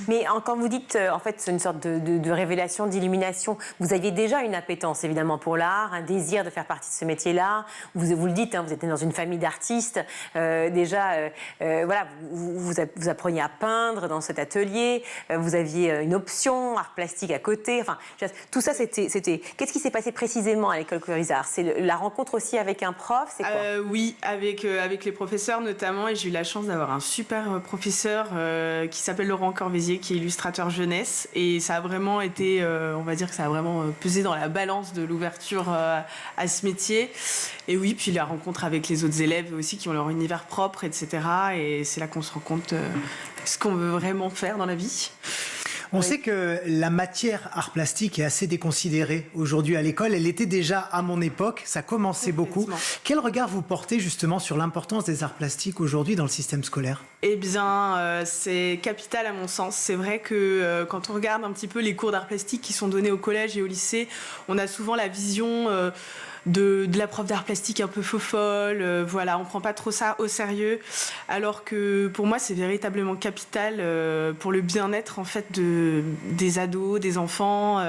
Mais quand vous dites, en fait, c'est une sorte de révélation, d'illumination, vous aviez déjà une appétence, évidemment, pour l'art, un désir de faire partie de ce métier-là. Vous le dites, vous étiez dans une famille d'artistes. Voilà, vous appreniez à peindre dans cet atelier. Vous aviez une option, art plastique à côté. Enfin, tout ça, c'était... Qu'est-ce qui s'est passé précisément à l'école Corvisart ? C'est la rencontre aussi avec un prof, c'est quoi ? Oui, avec les professeurs notamment. Et j'ai eu la chance d'avoir un super professeur qui s'appelle Laurent Corvézier, qui est illustrateur jeunesse, et ça a vraiment été, on va dire que ça a vraiment pesé dans la balance de l'ouverture à ce métier. Et oui, puis la rencontre avec les autres élèves aussi qui ont leur univers propre, etc. Et c'est là qu'on se rend compte ce qu'on veut vraiment faire dans la vie. On sait que la matière art plastique est assez déconsidérée aujourd'hui à l'école. Elle était déjà à mon époque, ça commençait beaucoup. Quel regard vous portez justement sur l'importance des arts plastiques aujourd'hui dans le système scolaire ? Eh bien, c'est capital à mon sens. C'est vrai que quand on regarde un petit peu les cours d'art plastique qui sont donnés au collège et au lycée, on a souvent la vision... de la prof d'art plastique un peu faux-folle, voilà, on prend pas trop ça au sérieux, alors que pour moi c'est véritablement capital pour le bien-être en fait des ados, des enfants.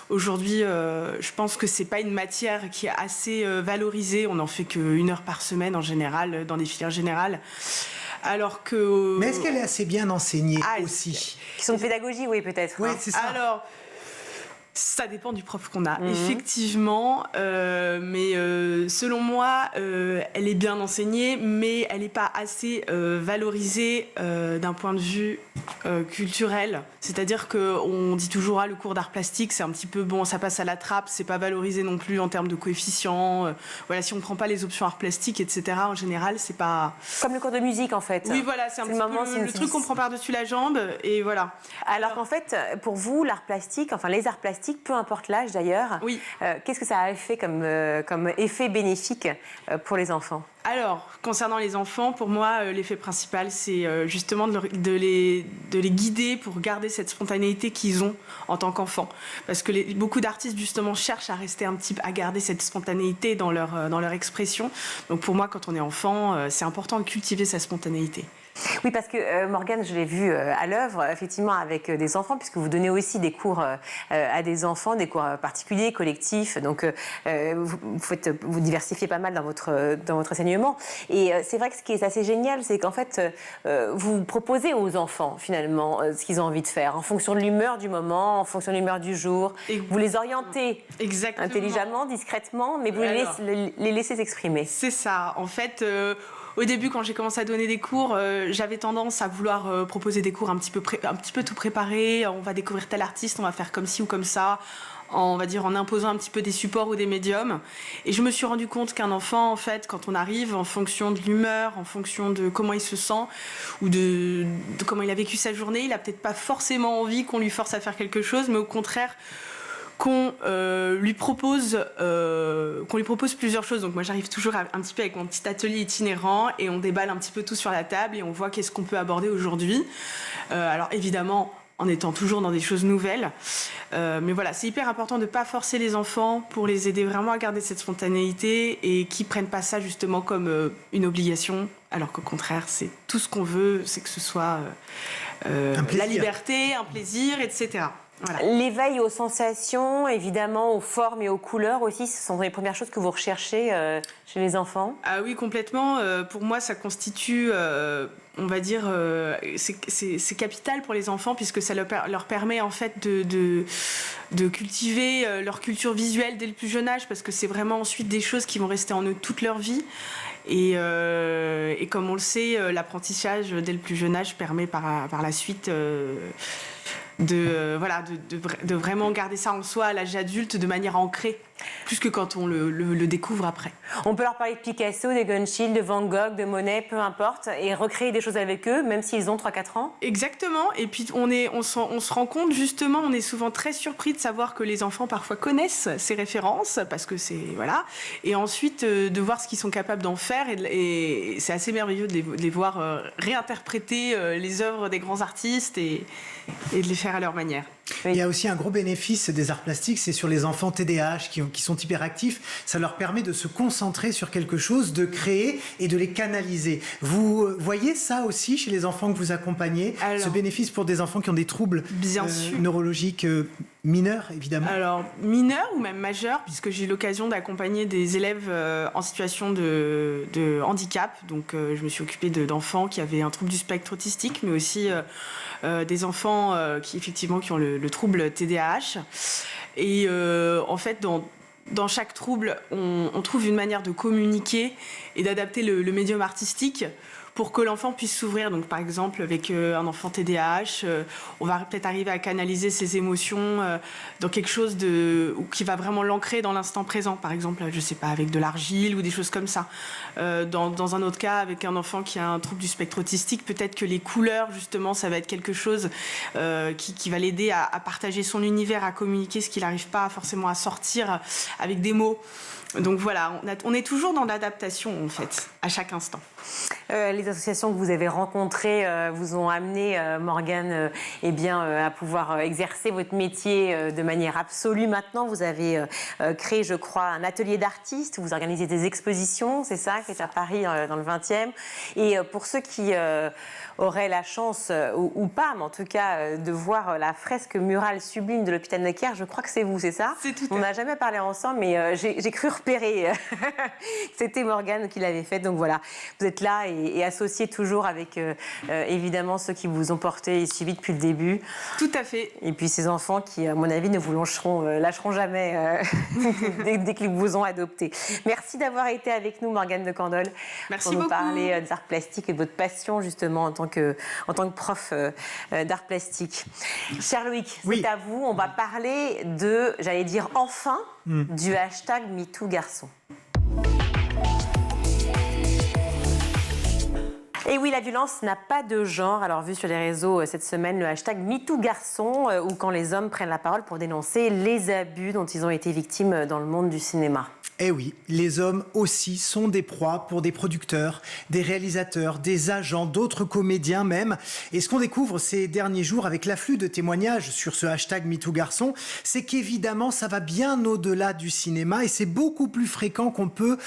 Aujourd'hui, je pense que c'est pas une matière qui est assez valorisée, on en fait qu'une heure par semaine en général dans des filières générales. Alors que... Mais est-ce qu'elle est assez bien enseignée aussi ? Qui sont de pédagogie, oui, peut-être. Oui, c'est ça. Alors, ça dépend du prof qu'on a, effectivement. Mais selon moi, elle est bien enseignée, mais elle n'est pas assez valorisée d'un point de vue culturel. C'est-à-dire qu'on dit toujours le cours d'art plastique, c'est un petit peu bon, ça passe à la trappe, c'est pas valorisé non plus en termes de coefficients. Voilà, si on ne prend pas les options art plastique, etc., en général, c'est pas... Comme le cours de musique, en fait. Oui, voilà, c'est un petit peu le truc qu'on prend par-dessus la jambe, et voilà. Alors qu'en fait, pour vous, l'art plastique, enfin les arts plastiques, peu importe l'âge d'ailleurs, oui. Qu'est-ce que ça a fait comme effet bénéfique pour les enfants ? Alors, concernant les enfants, pour moi, l'effet principal, c'est justement de les guider pour garder cette spontanéité qu'ils ont en tant qu'enfants. Parce que beaucoup d'artistes, justement, cherchent à rester à garder cette spontanéité dans leur expression. Donc pour moi, quand on est enfant, c'est important de cultiver sa spontanéité. Oui, parce que Morgane, je l'ai vu à l'œuvre, effectivement, avec des enfants, puisque vous donnez aussi des cours à des enfants, des cours particuliers, collectifs. Donc, vous diversifiez pas mal dans votre enseignement. Et c'est vrai que ce qui est assez génial, c'est qu'en fait, vous proposez aux enfants, finalement, ce qu'ils ont envie de faire, en fonction de l'humeur du moment, en fonction de l'humeur du jour. Vous les orientez intelligemment, discrètement, mais vous les laissez s'exprimer. C'est ça. En fait... Au début, quand j'ai commencé à donner des cours, j'avais tendance à vouloir proposer des cours un petit peu tout préparés. On va découvrir tel artiste, on va faire comme ci ou comme ça, on va dire en imposant un petit peu des supports ou des médiums. Et je me suis rendu compte qu'un enfant, en fait, quand on arrive, en fonction de l'humeur, en fonction de comment il se sent ou de comment il a vécu sa journée, il a peut-être pas forcément envie qu'on lui force à faire quelque chose, mais au contraire... qu'on lui propose plusieurs choses. Donc moi j'arrive toujours un petit peu avec mon petit atelier itinérant et on déballe un petit peu tout sur la table et on voit qu'est-ce qu'on peut aborder aujourd'hui. Alors évidemment en étant toujours dans des choses nouvelles. Mais voilà, c'est hyper important de ne pas forcer les enfants pour les aider vraiment à garder cette spontanéité et qu'ils ne prennent pas ça justement comme une obligation, alors qu'au contraire, c'est tout ce qu'on veut, c'est que ce soit la liberté, un plaisir, etc. Voilà. L'éveil aux sensations, évidemment, aux formes et aux couleurs aussi, ce sont les premières choses que vous recherchez chez les enfants? Ah oui, complètement. Pour moi, ça constitue, on va dire, c'est capital pour les enfants puisque ça leur permet en fait de cultiver leur culture visuelle dès le plus jeune âge parce que c'est vraiment ensuite des choses qui vont rester en eux toute leur vie. Et comme on le sait, l'apprentissage dès le plus jeune âge permet par la suite de vraiment garder ça en soi à l'âge adulte de manière ancrée, plus que quand on le découvre après. On peut leur parler de Picasso, de Gunchill, de Van Gogh, de Monet, peu importe, et recréer des choses avec eux, même s'ils ont 3-4 ans. Exactement, et puis on se rend compte justement, on est souvent très surpris de savoir que les enfants parfois connaissent ces références, parce que c'est, voilà, et ensuite de voir ce qu'ils sont capables d'en faire, et c'est assez merveilleux de les voir réinterpréter les œuvres des grands artistes et de les faire à leur manière. Il y a aussi un gros bénéfice des arts plastiques, c'est sur les enfants TDAH qui sont hyperactifs. Ça leur permet de se concentrer sur quelque chose, de créer et de les canaliser. Vous voyez ça aussi chez les enfants que vous accompagnez? Ce bénéfice pour des enfants qui ont des troubles neurologiques mineurs, évidemment? Alors, mineurs ou même majeurs, puisque j'ai eu l'occasion d'accompagner des élèves en situation de handicap. Donc, je me suis occupée d'enfants qui avaient un trouble du spectre autistique, mais aussi des enfants qui ont le trouble TDAH. Et en fait, dans chaque trouble, on trouve une manière de communiquer et d'adapter le médium artistique pour que l'enfant puisse s'ouvrir. Donc, par exemple, avec un enfant TDAH, on va peut-être arriver à canaliser ses émotions dans quelque chose qui va vraiment l'ancrer dans l'instant présent. Par exemple, je sais pas, avec de l'argile ou des choses comme ça. Dans un autre cas, avec un enfant qui a un trouble du spectre autistique, peut-être que les couleurs, justement, ça va être quelque chose qui va l'aider à partager son univers, à communiquer ce qu'il n'arrive pas forcément à sortir avec des mots. Donc voilà, on est toujours dans l'adaptation en fait, à chaque instant. Les associations que vous avez rencontrées vous ont amené, Morgane, à pouvoir exercer votre métier de manière absolue. Maintenant, vous avez créé, je crois, un atelier d'artistes. Vous organisez des expositions, c'est ça, qui est à Paris, dans le 20e. Et pour ceux qui auraient la chance, ou pas, mais en tout cas, de voir la fresque murale sublime de l'hôpital Necker, je crois que c'est vous, c'est ça? C'est tout. On n'a jamais parlé ensemble, mais j'ai cru repérer c'était Morgane qui l'avait faite. Donc voilà, vous êtes là et associé toujours avec évidemment ceux qui vous ont porté et suivi depuis le début. Tout à fait. Et puis ces enfants qui, à mon avis, ne vous lâcheront jamais dès qu'ils vous ont adopté. Merci d'avoir été avec nous, Morgane de Candolle. Merci pour nous beaucoup. parler des arts plastiques et de votre passion justement en tant que prof d'art plastique. Cher Loïc, c'est à vous. On va parler de, j'allais dire enfin, du hashtag MeTooGarçon. Et oui, la violence n'a pas de genre. Alors, vu sur les réseaux cette semaine, le hashtag MeTooGarçon, ou quand les hommes prennent la parole pour dénoncer les abus dont ils ont été victimes dans le monde du cinéma. Eh oui, les hommes aussi sont des proies pour des producteurs, des réalisateurs, des agents, d'autres comédiens même. Et ce qu'on découvre ces derniers jours avec l'afflux de témoignages sur ce hashtag MeTooGarçon, c'est qu'évidemment, ça va bien au-delà du cinéma et c'est beaucoup plus fréquent qu'on peut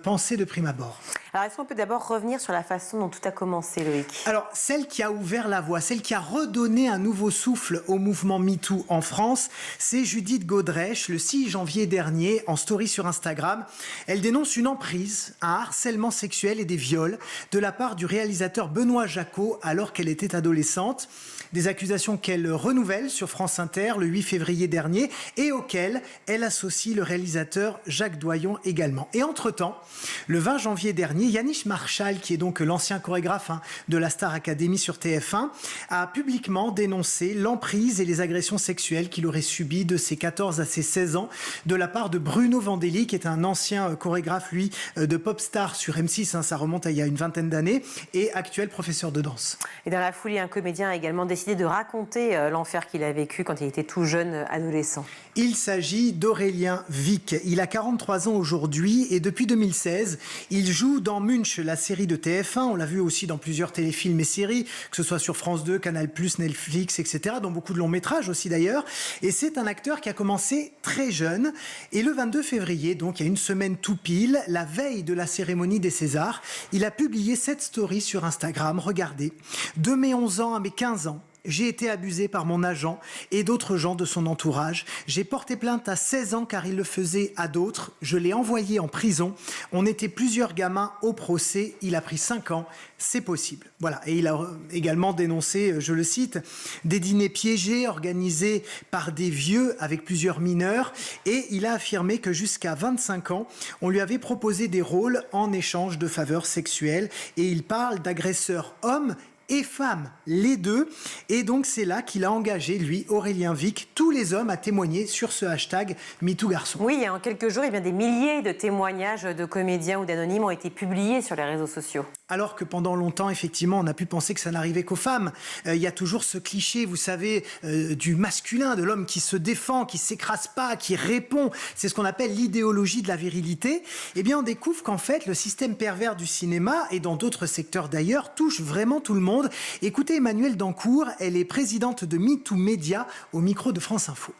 penser de prime abord. Alors, est-ce qu'on peut d'abord revenir sur la façon dont tout a commencé, Loïc? Alors, celle qui a ouvert la voie, celle qui a redonné un nouveau souffle au mouvement MeToo en France, c'est Judith Godrèche, le 6 janvier dernier, en story sur Instagram. Elle dénonce une emprise, un harcèlement sexuel et des viols de la part du réalisateur Benoît Jacot alors qu'elle était adolescente. Des accusations qu'elle renouvelle sur France Inter le 8 février dernier et auxquelles elle associe le réalisateur Jacques Doyon également. Et entre-temps, le 20 janvier dernier, Yanis Marshall, qui est donc l'ancien chorégraphe de la Star Academy sur TF1, a publiquement dénoncé l'emprise et les agressions sexuelles qu'il aurait subies de ses 14 à ses 16 ans de la part de Bruno Vandelli, qui est c'est un ancien chorégraphe, lui, de Popstar sur M6, hein, ça remonte à il y a une vingtaine d'années, et actuel professeur de danse. Et dans la foulée, un comédien a également décidé de raconter l'enfer qu'il a vécu quand il était tout jeune adolescent. Il s'agit d'Aurélien Vic. Il a 43 ans aujourd'hui et depuis 2016, il joue dans Munch, la série de TF1. On l'a vu aussi dans plusieurs téléfilms et séries, que ce soit sur France 2, Canal+, Netflix, etc., dans beaucoup de longs métrages aussi d'ailleurs. Et c'est un acteur qui a commencé très jeune. Et le 22 février, donc il y a une semaine tout pile, la veille de la cérémonie des Césars, il a publié cette story sur Instagram. Regardez, de mes 11 ans à mes 15 ans, j'ai été abusé par mon agent et d'autres gens de son entourage. J'ai porté plainte à 16 ans car il le faisait à d'autres. Je l'ai envoyé en prison. On était plusieurs gamins au procès. Il a pris 5 ans. C'est possible. Voilà. Et il a également dénoncé, je le cite, des dîners piégés organisés par des vieux avec plusieurs mineurs. Et il a affirmé que jusqu'à 25 ans, on lui avait proposé des rôles en échange de faveurs sexuelles. Et il parle d'agresseurs hommes et femmes, les deux. Et donc c'est là qu'il a engagé, lui, Aurélien Vic, tous les hommes à témoigner sur ce hashtag MeTooGarçon. Oui, et en quelques jours, des milliers de témoignages de comédiens ou d'anonymes ont été publiés sur les réseaux sociaux. Alors que pendant longtemps, effectivement, on a pu penser que ça n'arrivait qu'aux femmes. Il y a toujours ce cliché, vous savez, du masculin, de l'homme qui se défend, qui s'écrase pas, qui répond. C'est ce qu'on appelle l'idéologie de la virilité. Eh bien, on découvre qu'en fait, le système pervers du cinéma, et dans d'autres secteurs d'ailleurs, touche vraiment tout le monde. Écoutez Emmanuelle Dancourt, elle est présidente de MeToo Média au micro de France Info.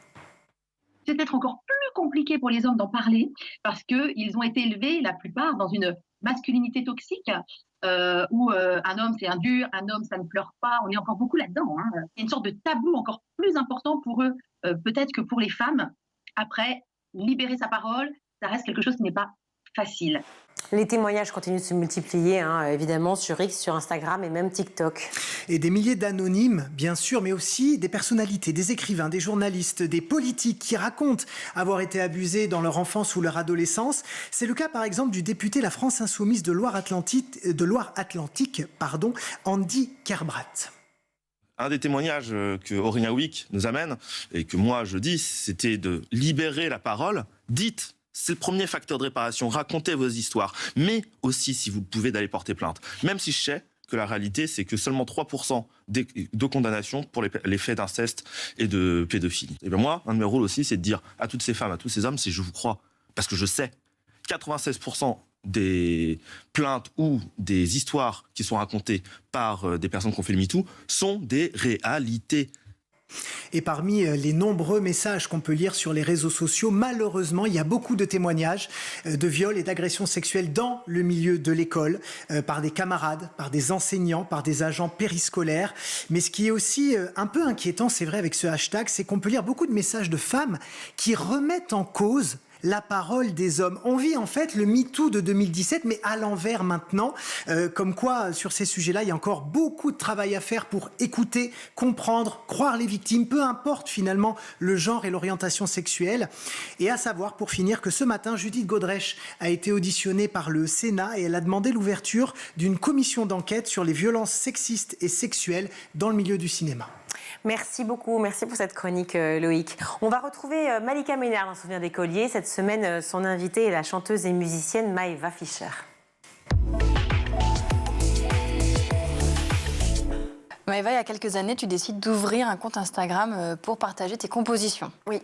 C'est peut-être encore plus compliqué pour les hommes d'en parler parce qu'ils ont été élevés, la plupart, dans une masculinité toxique où un homme c'est un dur, un homme ça ne pleure pas, on est encore beaucoup là-dedans. Hein. Il y a une sorte de tabou encore plus important pour eux, peut-être que pour les femmes. Après, libérer sa parole, ça reste quelque chose qui n'est pas facile. Les témoignages continuent de se multiplier, évidemment, sur X, sur Instagram et même TikTok. Et des milliers d'anonymes, bien sûr, mais aussi des personnalités, des écrivains, des journalistes, des politiques qui racontent avoir été abusés dans leur enfance ou leur adolescence. C'est le cas, par exemple, du député La France Insoumise de Loire-Atlantique, Andy Kerbrat. Un des témoignages que Aurélien Vic nous amène, et que moi je dis, c'était de libérer la parole. Dites, c'est le premier facteur de réparation, racontez vos histoires. Mais aussi, si vous pouvez, d'aller porter plainte. Même si je sais que la réalité, c'est que seulement 3% de condamnations pour les faits d'inceste et de pédophilie. Et bien moi, un de mes rôles aussi, c'est de dire à toutes ces femmes, à tous ces hommes, c'est je vous crois. Parce que je sais, 96% des plaintes ou des histoires qui sont racontées par des personnes qui ont fait le MeToo sont des réalités. Et parmi les nombreux messages qu'on peut lire sur les réseaux sociaux, malheureusement, il y a beaucoup de témoignages de viols et d'agressions sexuelles dans le milieu de l'école, par des camarades, par des enseignants, par des agents périscolaires. Mais ce qui est aussi un peu inquiétant, c'est vrai, avec ce hashtag, c'est qu'on peut lire beaucoup de messages de femmes qui remettent en cause la parole des hommes. On vit en fait le MeToo de 2017, mais à l'envers maintenant. Comme quoi, sur ces sujets-là, il y a encore beaucoup de travail à faire pour écouter, comprendre, croire les victimes, peu importe finalement le genre et l'orientation sexuelle. Et à savoir, pour finir, que ce matin, Judith Godrèche a été auditionnée par le Sénat et elle a demandé l'ouverture d'une commission d'enquête sur les violences sexistes et sexuelles dans le milieu du cinéma. Merci beaucoup, merci pour cette chronique Loïc. On va retrouver Malika Ménard dans Souvenir d'écolier. Cette semaine, son invitée est la chanteuse et musicienne Maëva Fischer. Maëva, il y a quelques années, tu décides d'ouvrir un compte Instagram pour partager tes compositions. Oui.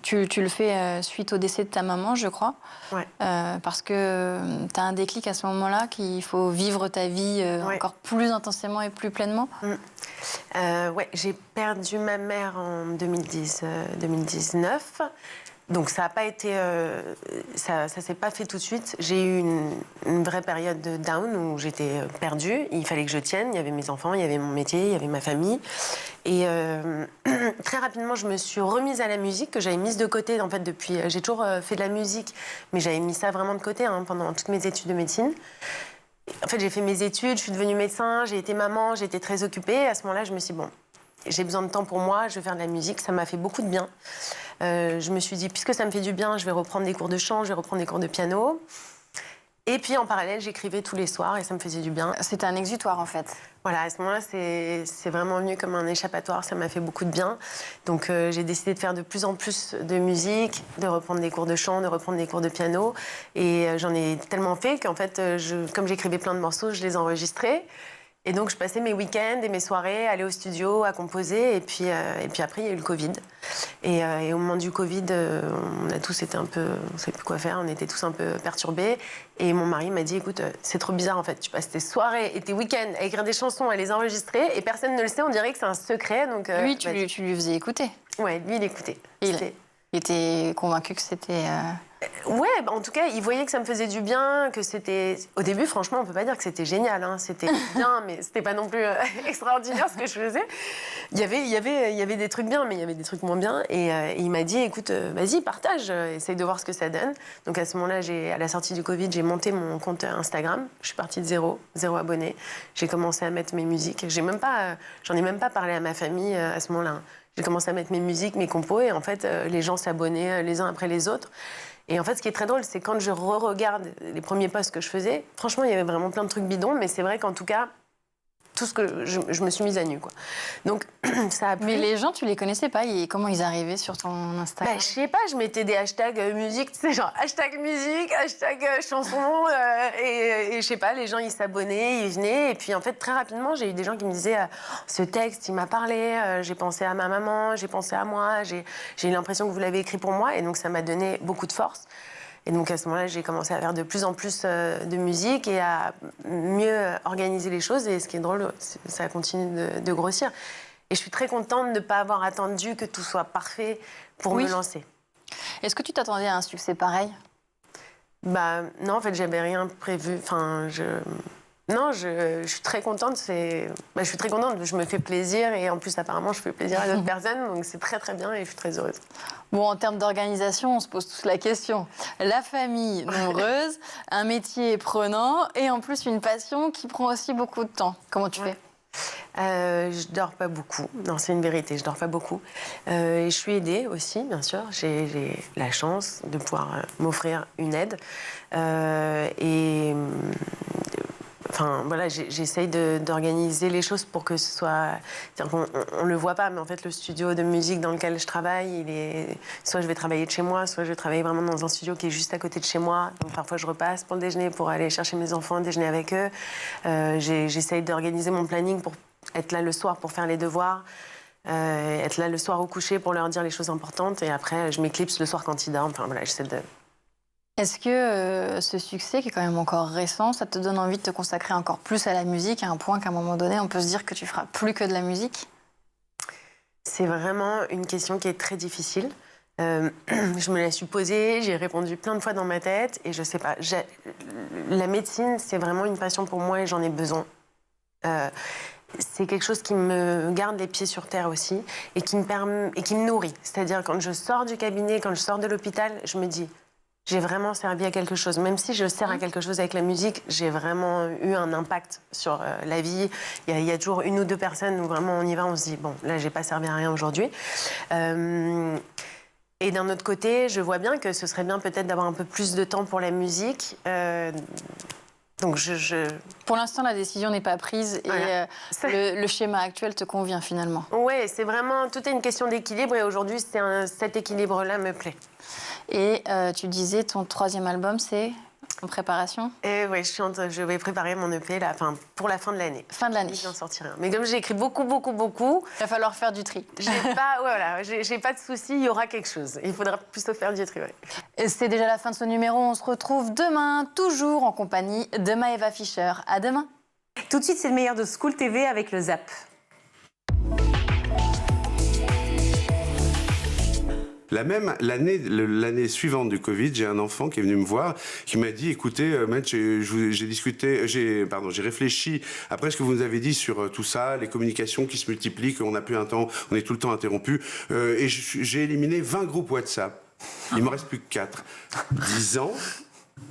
Tu le fais suite au décès de ta maman, je crois. Ouais. Parce que tu as un déclic à ce moment-là qu'il faut vivre ta vie encore plus intensément et plus pleinement. Ouais, j'ai perdu ma mère en 2019. Donc ça n'a pas été, ça s'est pas fait tout de suite. J'ai eu une vraie période de down où j'étais perdue. Il fallait que je tienne. Il y avait mes enfants, il y avait mon métier, il y avait ma famille. Et très rapidement, je me suis remise à la musique que j'avais mise de côté. En fait, depuis, j'ai toujours fait de la musique, mais j'avais mis ça vraiment de côté pendant toutes mes études de médecine. En fait, j'ai fait mes études, je suis devenue médecin, j'ai été maman, j'ai été très occupée. À ce moment-là, je me suis dit, bon, j'ai besoin de temps pour moi, je vais faire de la musique. Ça m'a fait beaucoup de bien. Je me suis dit, puisque ça me fait du bien, je vais reprendre des cours de chant, je vais reprendre des cours de piano. Et Et puis en parallèle, j'écrivais tous les soirs et ça me faisait du bien. C'était un exutoire en fait. Voilà, à ce moment-là, c'est vraiment venu comme un échappatoire, ça m'a fait beaucoup de bien. Donc j'ai décidé de faire de plus en plus de musique, de reprendre des cours de chant, de reprendre des cours de piano. Et j'en ai tellement fait qu'en fait, comme j'écrivais plein de morceaux, je les enregistrais. Et donc je passais mes week-ends et mes soirées à aller au studio, à composer. Et puis après, il y a eu le Covid. Et au moment du Covid, on a tous été un peu... On ne savait plus quoi faire, on était tous un peu perturbés. Et mon mari m'a dit, écoute, c'est trop bizarre en fait. Tu passes tes soirées et tes week-ends à écrire des chansons, à les enregistrer. Et personne ne le sait, on dirait que c'est un secret. Donc, lui, tu lui faisais écouter. Ouais, lui, il écoutait. Il était convaincu que c'était... Ouais, en tout cas, il voyait que ça me faisait du bien, que c'était... Au début, franchement, on peut pas dire que c'était génial, hein. C'était bien, mais c'était pas non plus extraordinaire ce que je faisais. Il y avait des trucs bien, mais il y avait des trucs moins bien. Et il m'a dit, écoute, vas-y, partage, essaye de voir ce que ça donne. Donc à ce moment-là, à la sortie du Covid, j'ai monté mon compte Instagram. Je suis partie de zéro abonné. J'ai commencé à mettre mes musiques. J'en ai même pas parlé à ma famille à ce moment-là. J'ai commencé à mettre mes musiques, mes compos, et en fait, les gens s'abonnaient les uns après les autres. Et en fait, ce qui est très drôle, c'est quand je re-regarde les premiers posts que je faisais, franchement, il y avait vraiment plein de trucs bidons, mais c'est vrai qu'en tout cas, tout ce que je me suis mise à nu, quoi. Donc, ça a plu. Mais les gens, tu les connaissais pas, comment ils arrivaient sur ton Instagram? Je sais pas, je mettais des hashtags musique, tu sais, genre hashtag musique, hashtag chanson, et je sais pas, les gens, ils s'abonnaient, ils venaient, et puis en fait, très rapidement, j'ai eu des gens qui me disaient ce texte, il m'a parlé, j'ai pensé à ma maman, j'ai pensé à moi, j'ai eu l'impression que vous l'avez écrit pour moi, et donc ça m'a donné beaucoup de force. Et donc à ce moment-là, j'ai commencé à faire de plus en plus de musique et à mieux organiser les choses. Et ce qui est drôle, ça continue de grossir. Et je suis très contente de ne pas avoir attendu que tout soit parfait pour me lancer. Est-ce que tu t'attendais à un succès pareil? Non, en fait, j'avais rien prévu. Enfin, Non, je suis très contente. Je suis très contente. Je me fais plaisir et en plus, apparemment, je fais plaisir à d'autres personnes. Donc, c'est très, très bien et je suis très heureuse. Bon, en termes d'organisation, on se pose tous la question. La famille nombreuse, un métier prenant et en plus une passion qui prend aussi beaucoup de temps. Comment tu fais? Je dors pas beaucoup. Non, c'est une vérité, je dors pas beaucoup. Et je suis aidée aussi, bien sûr. J'ai la chance de pouvoir m'offrir une aide. Enfin, voilà, j'essaye d'organiser les choses pour que ce soit... On le voit pas, mais en fait, le studio de musique dans lequel je travaille, soit je vais travailler de chez moi, soit je vais travailler vraiment dans un studio qui est juste à côté de chez moi. Donc parfois, je repasse pour le déjeuner, pour aller chercher mes enfants, déjeuner avec eux. J'essaye d'organiser mon planning pour être là le soir pour faire les devoirs. Être là le soir au coucher pour leur dire les choses importantes. Et après, je m'éclipse le soir quand ils dorment. Enfin, voilà, j'essaie de... Est-ce que ce succès, qui est quand même encore récent, ça te donne envie de te consacrer encore plus à la musique, à un point qu'à un moment donné, on peut se dire que tu feras plus que de la musique? C'est vraiment une question qui est très difficile. Je me la suis posée, j'ai répondu plein de fois dans ma tête et je sais pas. La médecine, c'est vraiment une passion pour moi et j'en ai besoin. C'est quelque chose qui me garde les pieds sur terre aussi et qui me nourrit. C'est-à-dire quand je sors du cabinet, quand je sors de l'hôpital, je me dis... J'ai vraiment servi à quelque chose. Même si je sers à quelque chose avec la musique, j'ai vraiment eu un impact sur la vie. Il y a toujours une ou deux personnes où vraiment on y va, on se dit, bon, là, j'ai pas servi à rien aujourd'hui. Et d'un autre côté, je vois bien que ce serait bien peut-être d'avoir un peu plus de temps pour la musique. Donc Pour l'instant, la décision n'est pas prise et le schéma actuel te convient finalement. Oui, c'est vraiment... Tout est une question d'équilibre et aujourd'hui, cet équilibre-là me plaît. Et tu disais, ton 3e album, c'est en préparation? Oui, je vais préparer mon EP là, pour la fin de l'année. Fin de l'année. Je n'en sortirai rien. Mais comme j'ai écrit beaucoup, il va falloir faire du tri. J'ai pas de soucis, il y aura quelque chose. Il faudra plutôt faire du tri, ouais. C'est déjà la fin de ce numéro. On se retrouve demain, toujours en compagnie de Maëva Fischer. À demain. Tout de suite, c'est le meilleur de School TV avec le Zap. L'année suivante du Covid, j'ai un enfant qui est venu me voir, qui m'a dit, écoutez, maître, j'ai réfléchi après ce que vous nous avez dit sur tout ça, les communications qui se multiplient, qu'on n'a plus un temps, on est tout le temps interrompu, et j'ai éliminé 20 groupes WhatsApp. Il me reste plus que 4. 10 ans.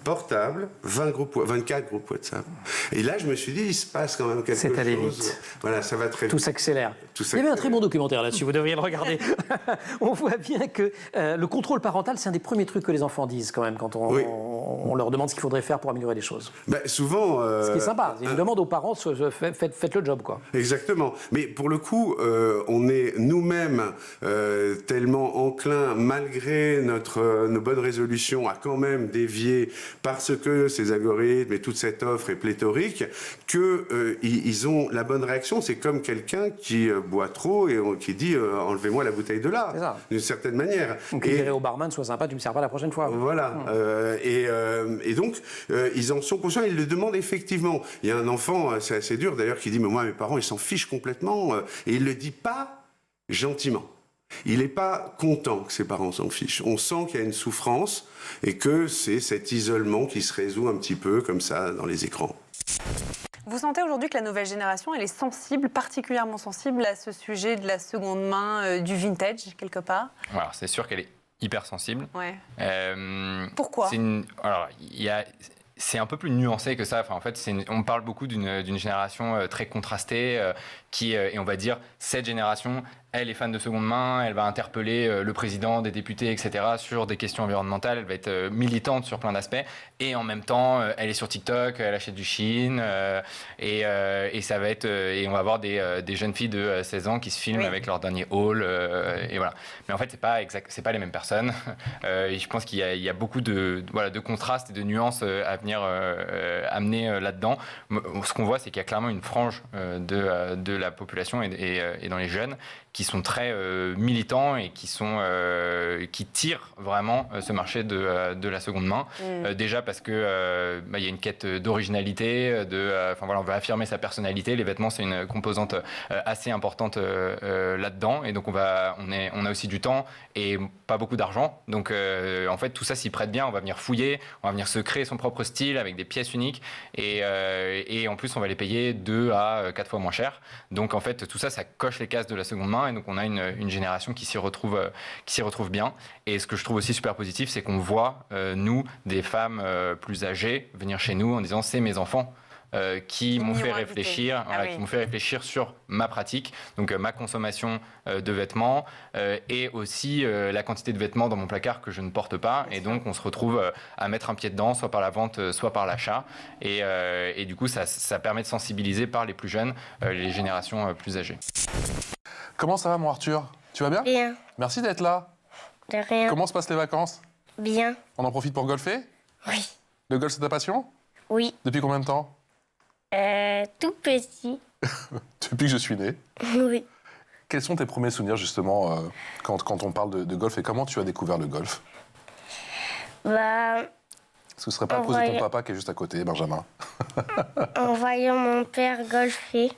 Portable, 24 groupes WhatsApp. Et là, je me suis dit, il se passe quand même quelque chose. C'est allé vite. Voilà, ça va très vite. Tout s'accélère. Il y avait un très bon documentaire là-dessus, vous devriez le regarder. On voit bien que le contrôle parental, c'est un des premiers trucs que les enfants disent quand même quand on on leur demande ce qu'il faudrait faire pour améliorer les choses. Souvent... Ce qui est sympa, c'est une demande aux parents, faites le job, quoi. Exactement. Mais pour le coup, on est nous-mêmes tellement enclins, malgré nos bonnes résolutions, à quand même dévier parce que ces algorithmes et toute cette offre est pléthorique, qu'ils ont la bonne réaction. C'est comme quelqu'un qui boit trop et qui dit enlevez-moi la bouteille de là, d'une certaine manière. Ou qui dirait au barman, sois sympa, tu me sers pas la prochaine fois. Voilà. Et donc, ils en sont conscients, ils le demandent effectivement. Il y a un enfant, c'est assez dur d'ailleurs, qui dit mais moi, mes parents, ils s'en fichent complètement. Et il le dit pas gentiment. Il n'est pas content que ses parents s'en fichent. On sent qu'il y a une souffrance et que c'est cet isolement qui se résout un petit peu comme ça dans les écrans. Vous sentez aujourd'hui que la nouvelle génération, elle est sensible, particulièrement sensible à ce sujet de la seconde main, du vintage, quelque part? Alors, c'est sûr qu'elle est hyper sensible. Ouais. Pourquoi? Alors, c'est un peu plus nuancé que ça. Enfin, en fait, on parle beaucoup d'une génération très contrastée et on va dire, cette génération, elle est fan de seconde main, elle va interpeller le président, des députés, etc. sur des questions environnementales, elle va être militante sur plein d'aspects, et en même temps, elle est sur TikTok, elle achète du Shein, et ça va être, et on va avoir des jeunes filles de 16 ans qui se filment avec leur dernier haul, et voilà. Mais en fait, c'est pas les mêmes personnes. Et je pense qu'il y a beaucoup de contrastes et de nuances à venir amener là-dedans. Ce qu'on voit, c'est qu'il y a clairement une frange de la population et dans les jeunes qui sont très militants et qui tirent vraiment ce marché de la seconde main. Déjà parce que y a une quête d'originalité, on veut affirmer sa personnalité. Les vêtements, c'est une composante assez importante là-dedans. Et donc on a aussi du temps et pas beaucoup d'argent. Donc en fait, tout ça s'y prête bien. On va venir fouiller, on va venir se créer son propre style avec des pièces uniques. Et en plus, on va les payer 2 à 4 fois moins cher. Donc en fait, tout ça, ça coche les cases de la seconde main. Et donc on a une génération qui s'y retrouve bien. Et ce que je trouve aussi super positif, c'est qu'on voit, nous, des femmes plus âgées venir chez nous en disant « c'est mes enfants ». Qui m'ont fait réfléchir, qui m'ont fait réfléchir sur ma pratique, donc ma consommation de vêtements et aussi la quantité de vêtements dans mon placard que je ne porte pas. Et donc on se retrouve à mettre un pied dedans, soit par la vente, soit par l'achat. Et du coup, ça permet de sensibiliser par les plus jeunes, les générations plus âgées. Comment ça va, mon Arthur? Tu vas bien? Bien. Merci d'être là. De rien. Comment se passent les vacances? Bien. On en profite pour golfer? Oui. Le golf, c'est ta passion? Oui. Depuis combien de temps? Tout petit. Depuis que je suis né? Oui. Quels sont tes premiers souvenirs, justement, quand on parle de golf, et comment tu as découvert le golf? Bah... Est-ce que ce serait pas à cause de ton papa qui est juste à côté, Benjamin? En voyant mon père golfer.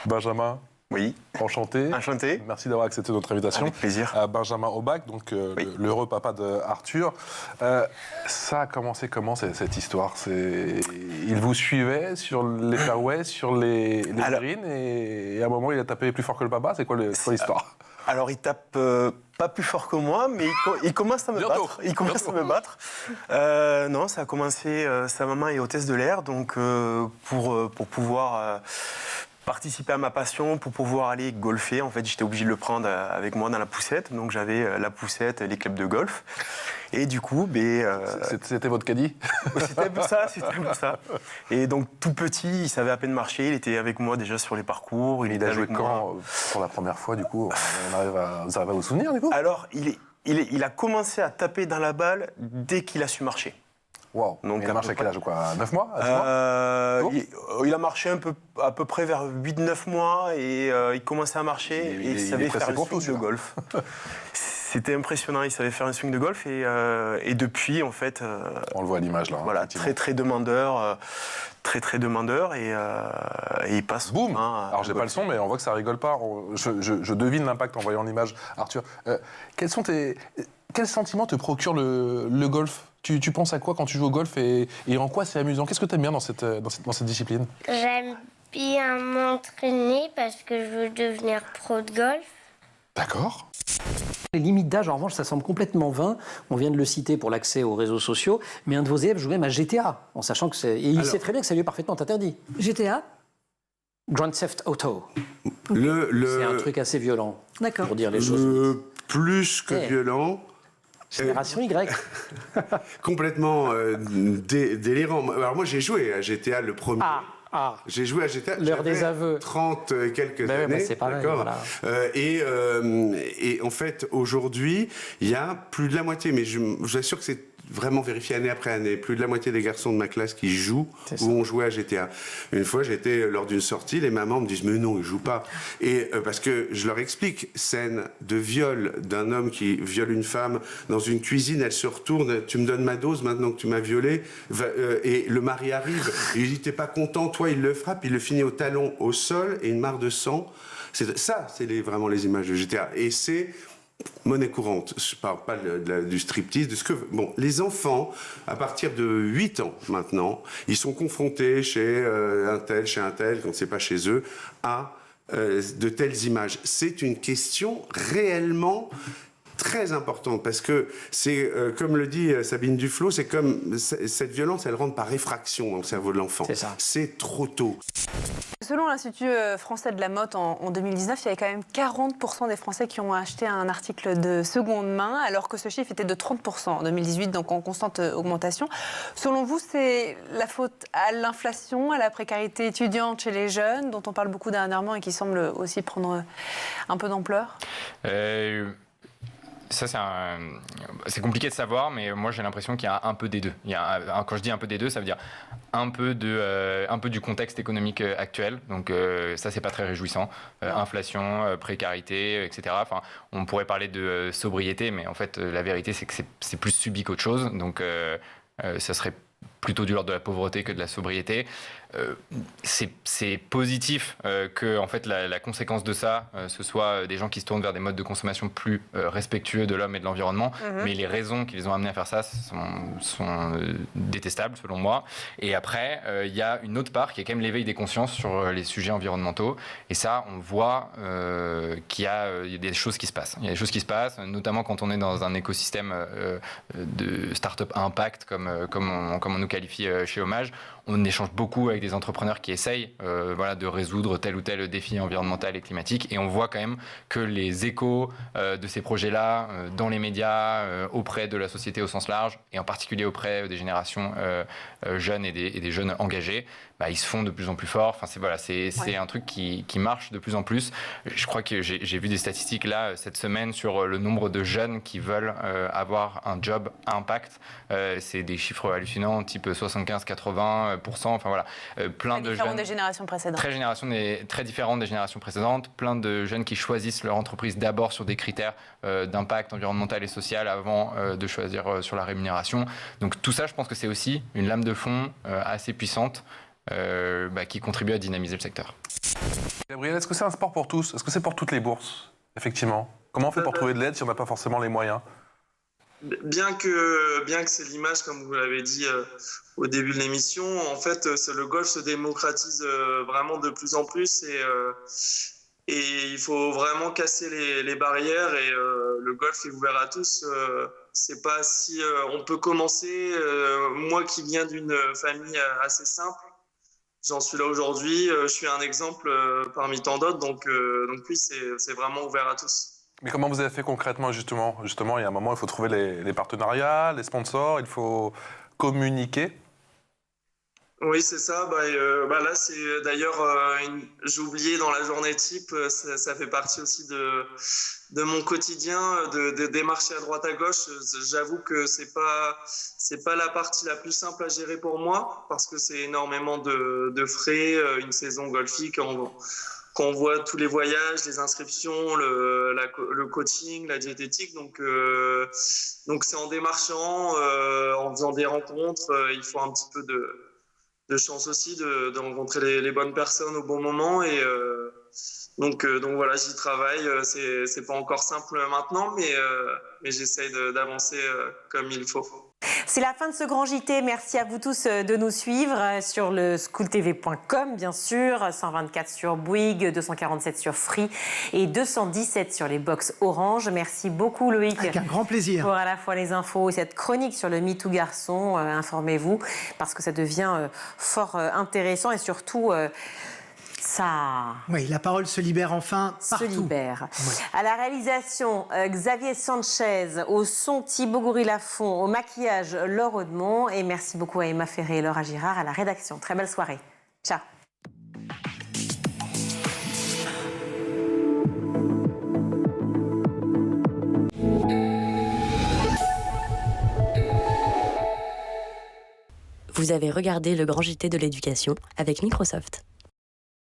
Benjamin? Oui. Enchanté. Enchanté. Merci d'avoir accepté notre invitation. Avec plaisir. Benjamin Aubac, donc l'heureux papa d'Arthur. Ça a commencé comment, cette histoire? Il vous suivait sur les fairways, sur les greens, et à un moment, il a tapé plus fort que le papa? C'est quoi l'histoire? Alors, il tape pas plus fort que moi, mais il commence à me battre. Il commence à me battre. Non, ça a commencé... sa maman est hôtesse de l'air, donc pour pouvoir... participer à ma passion, pour pouvoir aller golfer. En fait, j'étais obligé de le prendre avec moi dans la poussette. Donc, j'avais la poussette, les clubs de golf. Et du coup, c'était votre caddie? C'était un peu ça, c'était un peu ça. Et donc, tout petit, il savait à peine marcher. Il était avec moi déjà sur les parcours. Il a joué quand, pour la première fois, du coup? Vous arrivez à vous souvenir, du coup? Alors, il a commencé à taper dans la balle dès qu'il a su marcher. Wow. Donc, il a marché à quel âge, quoi? À 9 mois? Il a marché à peu près vers 8-9 mois et il commençait à marcher et il savait faire un swing de golf. C'était impressionnant, il savait faire un swing de golf et depuis, en fait... on le voit à l'image, là. Voilà, très demandeur, très demandeur et il passe... Boum. Alors, j'ai pas le son, mais on voit que ça rigole pas. Je devine l'impact en voyant l'image. Arthur, quels sentiments te procure le golf? Tu penses à quoi quand tu joues au golf et en quoi c'est amusant? Qu'est-ce que tu aimes bien dans cette discipline? J'aime bien m'entraîner parce que je veux devenir pro de golf. D'accord. Les limites d'âge, en revanche, ça semble complètement vain. On vient de le citer pour l'accès aux réseaux sociaux, mais un de vos élèves joue même à GTA, en sachant que c'est... Et il sait très bien que ça lui est parfaitement interdit. GTA? Grand Theft Auto. C'est un truc assez violent, d'accord, pour dire les choses. Plus que violent, Génération Y. Complètement délirant. Alors moi j'ai joué à GTA le premier. J'ai joué à GTA. L'heure des aveux. 30 et quelques années. C'est pareil. Voilà. Et en fait, aujourd'hui, il y a plus de la moitié, mais je vous assure que c'est vraiment vérifié année après année, plus de la moitié des garçons de ma classe qui jouent ou ont joué à GTA. Une fois, j'étais lors d'une sortie, les mamans me disent « mais non, ils jouent pas ». Et parce que je leur explique, scène de viol d'un homme qui viole une femme dans une cuisine, elle se retourne, tu me donnes ma dose maintenant que tu m'as violée, et le mari arrive, il lui dit « t'es pas content, toi il le frappe, il le finit au talon au sol et une mare de sang ». Ça, c'est vraiment les images de GTA. Et c'est monnaie courante. Je parle pas du striptease, de ce que... Bon, les enfants, à partir de 8 ans maintenant, ils sont confrontés chez un tel, quand c'est pas chez eux, à de telles images. C'est une question réellement très importante parce que c'est, comme le dit Sabine Duflot, c'est comme cette violence, elle rentre par réfraction dans le cerveau de l'enfant. C'est trop tôt. Selon l'Institut français de la mode, en 2019, il y avait quand même 40% des Français qui ont acheté un article de seconde main, alors que ce chiffre était de 30% en 2018, donc en constante augmentation. Selon vous, c'est la faute à l'inflation, à la précarité étudiante chez les jeunes, dont on parle beaucoup dernièrement et qui semble aussi prendre un peu d'ampleur ? Ça, c'est compliqué de savoir, mais moi j'ai l'impression qu'il y a un peu des deux. Quand je dis un peu des deux, ça veut dire un peu du contexte économique actuel. Donc ça, c'est pas très réjouissant. Inflation, précarité, etc. Enfin, on pourrait parler de sobriété, mais en fait, la vérité, c'est que c'est plus subi qu'autre chose. Donc ça serait plutôt du l'ordre de la pauvreté que de la sobriété. C'est positif que en fait, la conséquence de ça, ce soit des gens qui se tournent vers des modes de consommation plus respectueux de l'homme et de l'environnement, mais les raisons qui les ont amenés à faire ça sont détestables selon moi. Et après, il y a une autre part qui est quand même l'éveil des consciences sur les sujets environnementaux. Et ça, on voit qu'il y a des choses qui se passent. Il y a des choses qui se passent, notamment quand on est dans un écosystème de start-up impact, comme on nous qualifie chez Hommage. On échange beaucoup avec des entrepreneurs qui essayent de résoudre tel ou tel défi environnemental et climatique. Et on voit quand même que les échos de ces projets-là, dans les médias, auprès de la société au sens large, et en particulier auprès des générations jeunes et des jeunes engagés, ils se font de plus en plus forts. Enfin, c'est un truc qui marche de plus en plus. Je crois que j'ai vu des statistiques là cette semaine sur le nombre de jeunes qui veulent avoir un job à impact. C'est des chiffres hallucinants, type 75-80%. Enfin voilà, plein de jeunes des générations précédentes. Très différentes des générations précédentes. Plein de jeunes qui choisissent leur entreprise d'abord sur des critères d'impact environnemental et social avant de choisir sur la rémunération. Donc tout ça, je pense que c'est aussi une lame de fond assez puissante. Qui contribue à dynamiser le secteur. Gabriel, est-ce que c'est un sport pour tous ? Est-ce que c'est pour toutes les bourses, effectivement ? Comment on fait pour trouver de l'aide si on n'a pas forcément les moyens ? Bien que c'est l'image, comme vous l'avez dit au début de l'émission, en fait, le golf se démocratise vraiment de plus en plus et il faut vraiment casser les barrières et le golf est ouvert à tous. C'est pas si on peut commencer. Moi qui viens d'une famille assez simple, j'en suis là aujourd'hui. Je suis un exemple parmi tant d'autres. Donc oui, c'est vraiment ouvert à tous. Mais comment vous avez fait concrètement, justement ? Justement, il y a un moment, il faut trouver les partenariats, les sponsors, il faut communiquer. Oui, c'est ça. Là, c'est d'ailleurs, j'ai oublié dans la journée type, ça fait partie aussi de mon quotidien, de démarcher à droite à gauche. J'avoue que c'est pas la partie la plus simple à gérer pour moi, parce que c'est énormément de frais, une saison golfique, quand on voit tous les voyages, les inscriptions, le coaching, la diététique. Donc c'est en démarchant, en faisant des rencontres. Il faut un petit peu de chance aussi de rencontrer les bonnes personnes au bon moment. Et donc voilà, j'y travaille. C'est pas encore simple maintenant, mais j'essaye d'avancer comme il faut. C'est la fin de ce grand JT. Merci à vous tous de nous suivre sur le schooltv.com, bien sûr, 124 sur Bouygues, 247 sur Free et 217 sur les box Orange. Merci beaucoup Loïc. Avec un grand plaisir. Pour à la fois les infos et cette chronique sur le MeToo garçon. Informez-vous parce que ça devient fort intéressant et surtout... Ça. Oui, la parole se libère enfin partout. Se libère. Ouais. À la réalisation, Xavier Sanchez, au son Thibaut Goury-Lafont, au maquillage Laure Audemont, et merci beaucoup à Emma Ferré et Laura Girard à la rédaction. Très belle soirée. Ciao. Vous avez regardé le Grand JT de l'éducation avec Microsoft.